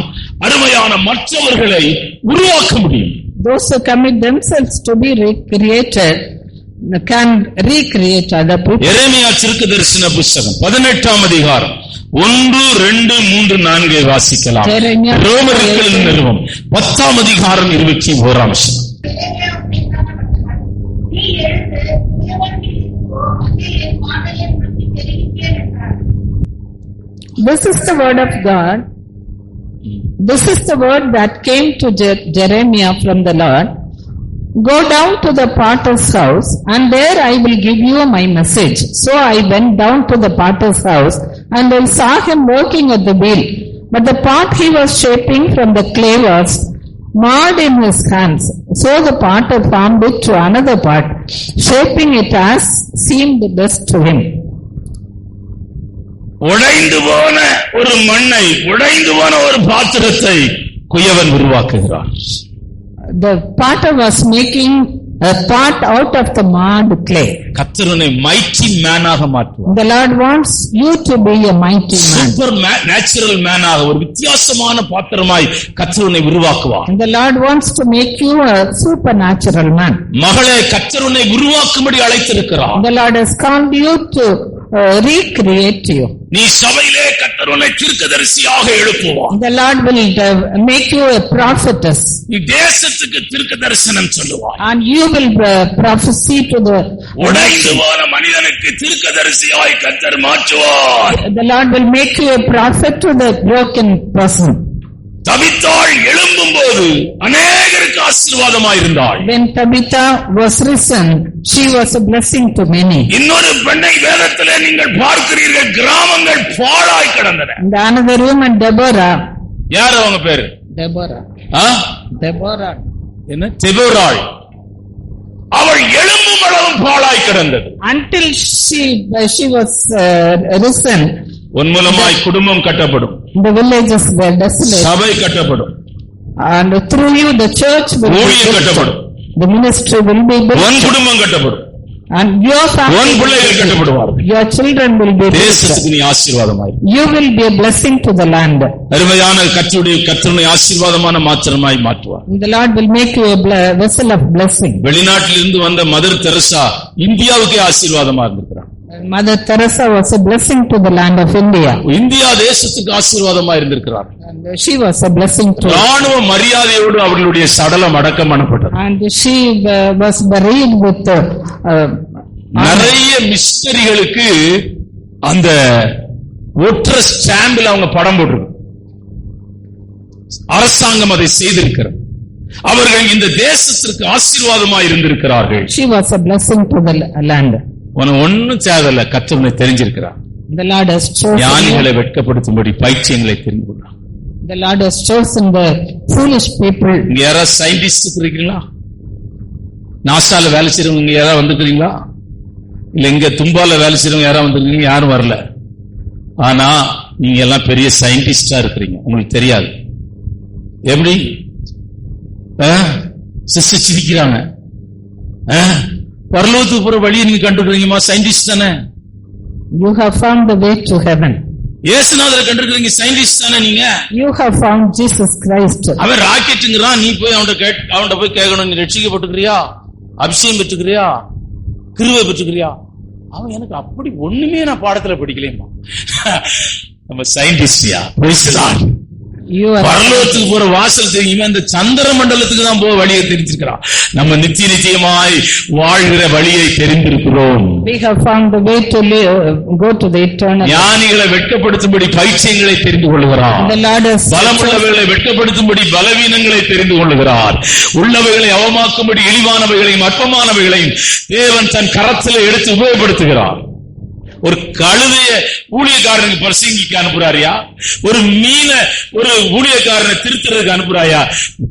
அருமையான மற்றவர்களை உருவாக்க முடியும். Those who commit themselves to be recreated can recreate other people. எரேமியா தீர்க்கதரிசன புத்தகம் 18ஆம் அதிகாரம் 1, 2, 3, 4 வாசிக்கலாம். ரோமர்கள் நிறுவம் 10ஆம் அதிகாரம் 21ஆம் வசனம். This is the word of God. This is the word that came to Jeremiah from the Lord. Go down to the potter's house, and there I will give you my message. So I went down to the potter's house, and I saw him working at the wheel. But the pot he was shaping from the clay was marred in his hands. So the potter formed it to another pot, shaping it as seemed best to him. உடைந்து போன ஒரு மண்ணை, உடைந்து போன ஒரு பாத்திரத்தை குயவன் உருவாக்குகிறார். The potter was making a pot out of the marred clay. கர்த்தர் உன்னை mighty man ஆக மாற்றுவார். The Lord wants you to be a mighty man. Super natural man ஆக, ஒரு வித்தியாசமான பாத்திரமாய் கர்த்தர் உன்னை உருவாக்குவார். The Lord wants to make you a supernatural man. மகளே, கர்த்தர் உன்னை உருவாக்கும்படி அழைத்திருக்கிறார். The Lord has called you to recreate you. நீ சபையிலே கர்த்தர் உன்னை தீர்க்கதரிசியாக எழுப்புவார். The Lord will make you a prophetess. நீ தேசத்துக்கு தீர்க்கதரிசனம் சொல்லுவாய். And you will prophesy to the உடைந்து போன மனிதனுக்கு தீர்க்கதரிசியாய் கர்த்தர் மாற்றுவார். The Lord will make you a prophet to the broken person. தபித்தாள் எழும்பும் போது அநேகருக்கு ஆசீர்வாதமாய் இருந்தாள். When Tabitha was risen, she was a blessing to many. இன்னொரு பெண்ணை வேதத்திலே நீங்கள் பார்க்கிறீர்கள், கிராமங்கள் பாழாய் கிடந்தன. And another woman, Deborah. யார் அவங்க பேரு? Deborah. Deborah. என்ன? தெபோராள். அவள் எழும்பும் அளவும் பாழாய் கிடந்தது. Until she was risen. உன் மூலமாய் குடும்பம் கட்டப்படும். The villages were desolate. சபை கட்டப்படும். And through you the church will be built. கட்டப்படும். The ministry will be built. உன் குடும்பம் கட்டப்படும். And your family, உன் பிள்ளைகள் கட்டப்படுவார்கள். Your children will be built. தேசத்துக்கு நீ ஆசீர்வாதமாய். You will be a blessing to the land. அருமையான கர்த்தருடைய ஆசீர்வாதமான மாத்திரமாய் மாற்றுவார். The Lord will make you a vessel of blessing. வெளிநாட்டிலிருந்து வந்த மதர் தெரசா இந்தியாவுக்கே ஆசீர்வாதமா இருந்திருக்கிறார். Mother Teresa was a blessing to the land of India. India தேசத்துக்கு ஆசீர்வாதமா இருந்திருக்கிறார். And she was a blessing to. ராணுவ மரியாதையோடு அவர்களுடைய சடலம் அடக்கம் பண்ணப்பட்டது. And she was buried with நிறைய மிஷனரிகளுக்கு அந்த ஒற்ற ஸ்டாம்பில் அவங்க படம் போட்டிருக்கு. அரசாங்கம் அதை செய்திருக்கிறது. அவர்கள் இந்த தேசத்திற்கு ஆசீர்வாதமா இருந்திருக்கிறார்கள். She was a blessing to the land. உனக்கு ஒன்னும் தேவையில்ல, கர்த்தர் தெரிஞ்சிருக்கிறார். The Lord has chosen. ஞானிகளை வெட்கப்படுத்தும்படி பைத்தியங்களை தெரிந்து கொள்றார். The Lord has chosen the foolish people. இங்க யாராவது சயின்டிஸ்ட் இருக்கீங்களா? நாசால வேலை செய்யறவங்க இங்க யாராவது வந்திருக்கீங்களா? இல்ல இங்க தும்பால வேலை செய்யறவங்க யாராவது வந்திருக்கீங்க? யாரும் வரல. ஆனா நீங்க எல்லாம் பெரிய சயின்டிஸ்டா இருக்கிறீங்க, உங்களுக்கு தெரியாது. எப்படி சிஸ்டர் சிரிக்கிறாங்க. பரலோகத்துக்கு போற வழியை நீங்க கண்டுக்கிறீங்கம்மா, சயின்டிஸ்ட் தானே. You have found the way to heaven. இயேசுநாதரை கண்டுக்கிறீங்க, சயின்டிஸ்ட் தானே நீங்க. You have found Jesus Christ. அவன் ராக்கெட்டுங்கிறான், நீ போய் அவன்கிட்ட போய் கேட்கணும், நீ ரட்சிக்கப்பட்டுக்கிறியா, அபிஷேகம் பெற்றுக்கிறியா, கிருபை பெற்றுக்கிறியா? அவன் எனக்கு அப்படி ஒண்ணுமே நான் பாடத்துல படிக்கலையம்மா. நம்ம சயின்டிஸ்டியா? பரலோகத்துக்கு போற வாசல் தெரியுமா? இந்த சந்திர மண்டலத்துக்கு தான் போக வழியை தெரிஞ்சிருக்கிறான். நம்ம நிச்சயமாய் வாழ்கிற வழியை தெரிந்திருக்கிறோம். We have found the way to go to the eternal. ஞானிகளை வெட்கப்படுத்தும்படி பைத்தியங்களை தெரிந்து கொள்கிறார். பலமுள்ளவைகளை வெட்கப்படுத்தும்படி பலவீனங்களை தெரிந்து கொள்கிறார். உள்ளவைகளை அவமாக்கும்படி இழிவானவைகளையும் அற்பமானவைகளையும் தேவன் தன் கரத்தில் எடுத்து உபயோகப்படுத்துகிறார். ஒரு கழுதைய ஊழியக்காரனுக்கு பிரசங்கிக்கு அனுப்புறாரியா? ஒரு மீனை ஒரு ஊழியக்காரனை திருத்துறதுக்கு அனுப்புறாயா?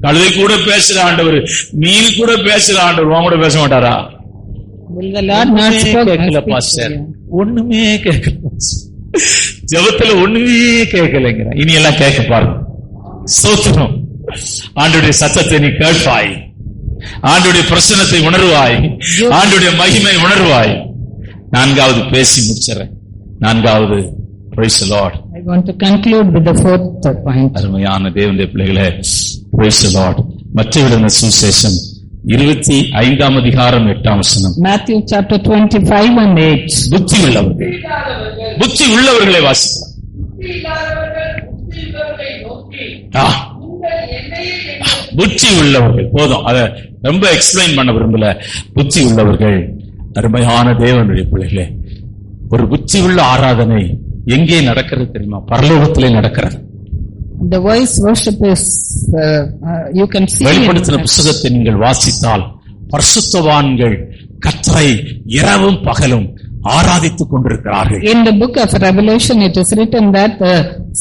கழுதை கூட பேசுற ஆண்டவர், மீன் கூட பேசுற ஆண்டவர், உன் கூட பேச மாட்டாரா? கேட்கல பாஸ்டர், ஒண்ணுமே கேட்கல, ஜெபத்துல ஒண்ணுமே கேட்கலைங்கிற. இனி எல்லாம் கேட்க பாருங்க. ஸ்தோத்திரம். ஆண்டவருடைய சத்தத்தை நீ கேட்பாய், ஆண்டவருடைய பிரசன்னத்தை உணர்வாய், ஆண்டவருடைய மகிமை உணர்வாய். நான்காவது பேசி முடிச்சறேன். நான்காவது, praise the Lord. I want to conclude with the fourth point. அருமையான தேவனுடைய பிள்ளைகளே, praise the Lord. மத்தேயு சுவிசேஷம் 25ஆம் அதிகாரம் 8ஆம் வசனம். Matthew chapter 25 and 8. புத்தி உள்ளவர்களை வாசிக்கலாம். புத்தி உள்ளவர்கள் போதும், அதை ரொம்ப எக்ஸ்பிளைன் பண்ண விரும்பல. புத்தி உள்ளவர்கள், அருமையான தேவனுடைய பிள்ளைகளே, ஒரு புத்தி உள்ள ஆராதனை எங்கே நடக்கிறது தெரியுமா? பரலோகத்திலே நடக்கிறது. The voice worship is you can see. வெளிப்படுத்தின புத்தகத்தை நீங்கள் வாசித்தால் பரிசுத்தவான்கள் கர்த்தரை இரவும் பகலும் ஆராதித்துக் கொண்டிருக்கிறார்கள். In the book of Revelation it is written that the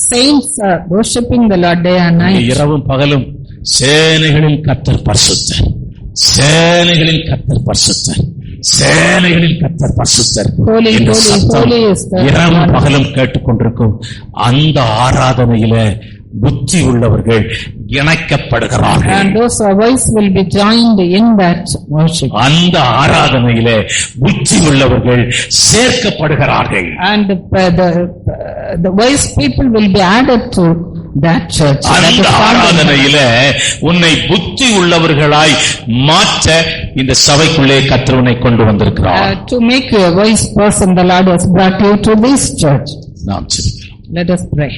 saints are worshiping the Lord day and night. இரவும் பகலும் சேனைகளின் கர்த்தர் பரிசுத்தர், சேனைகளின் கர்த்தர் பரிசுத்தர், சேனைகளின் கர்த்தர் பரிசுத்தர் என்ற சத்தம் இரவும் பகலும் கேட்டுக்கொண்டிருக்கும். அந்த ஆராதனையில புத்தி உள்ளவர்கள் இணைக்கப்படுகிறார்கள். And those voice will be joined in that worship. அந்த ஆராதனையிலே புத்தி உள்ளவர்கள் சேர்க்கப்படுகிறார்கள். And the wise people will be added to that church. அந்த ஆராதனையிலே உன்னை புத்தி உள்ளவர்களாய் மாற்ற இந்த சபைக்குள்ளே கர்த்தர் உன்னை கொண்டு வந்திருக்கிறார். To make you a wise person, the Lord has brought you to this church. நாம் ஜெபிக்கலாம். Let us pray.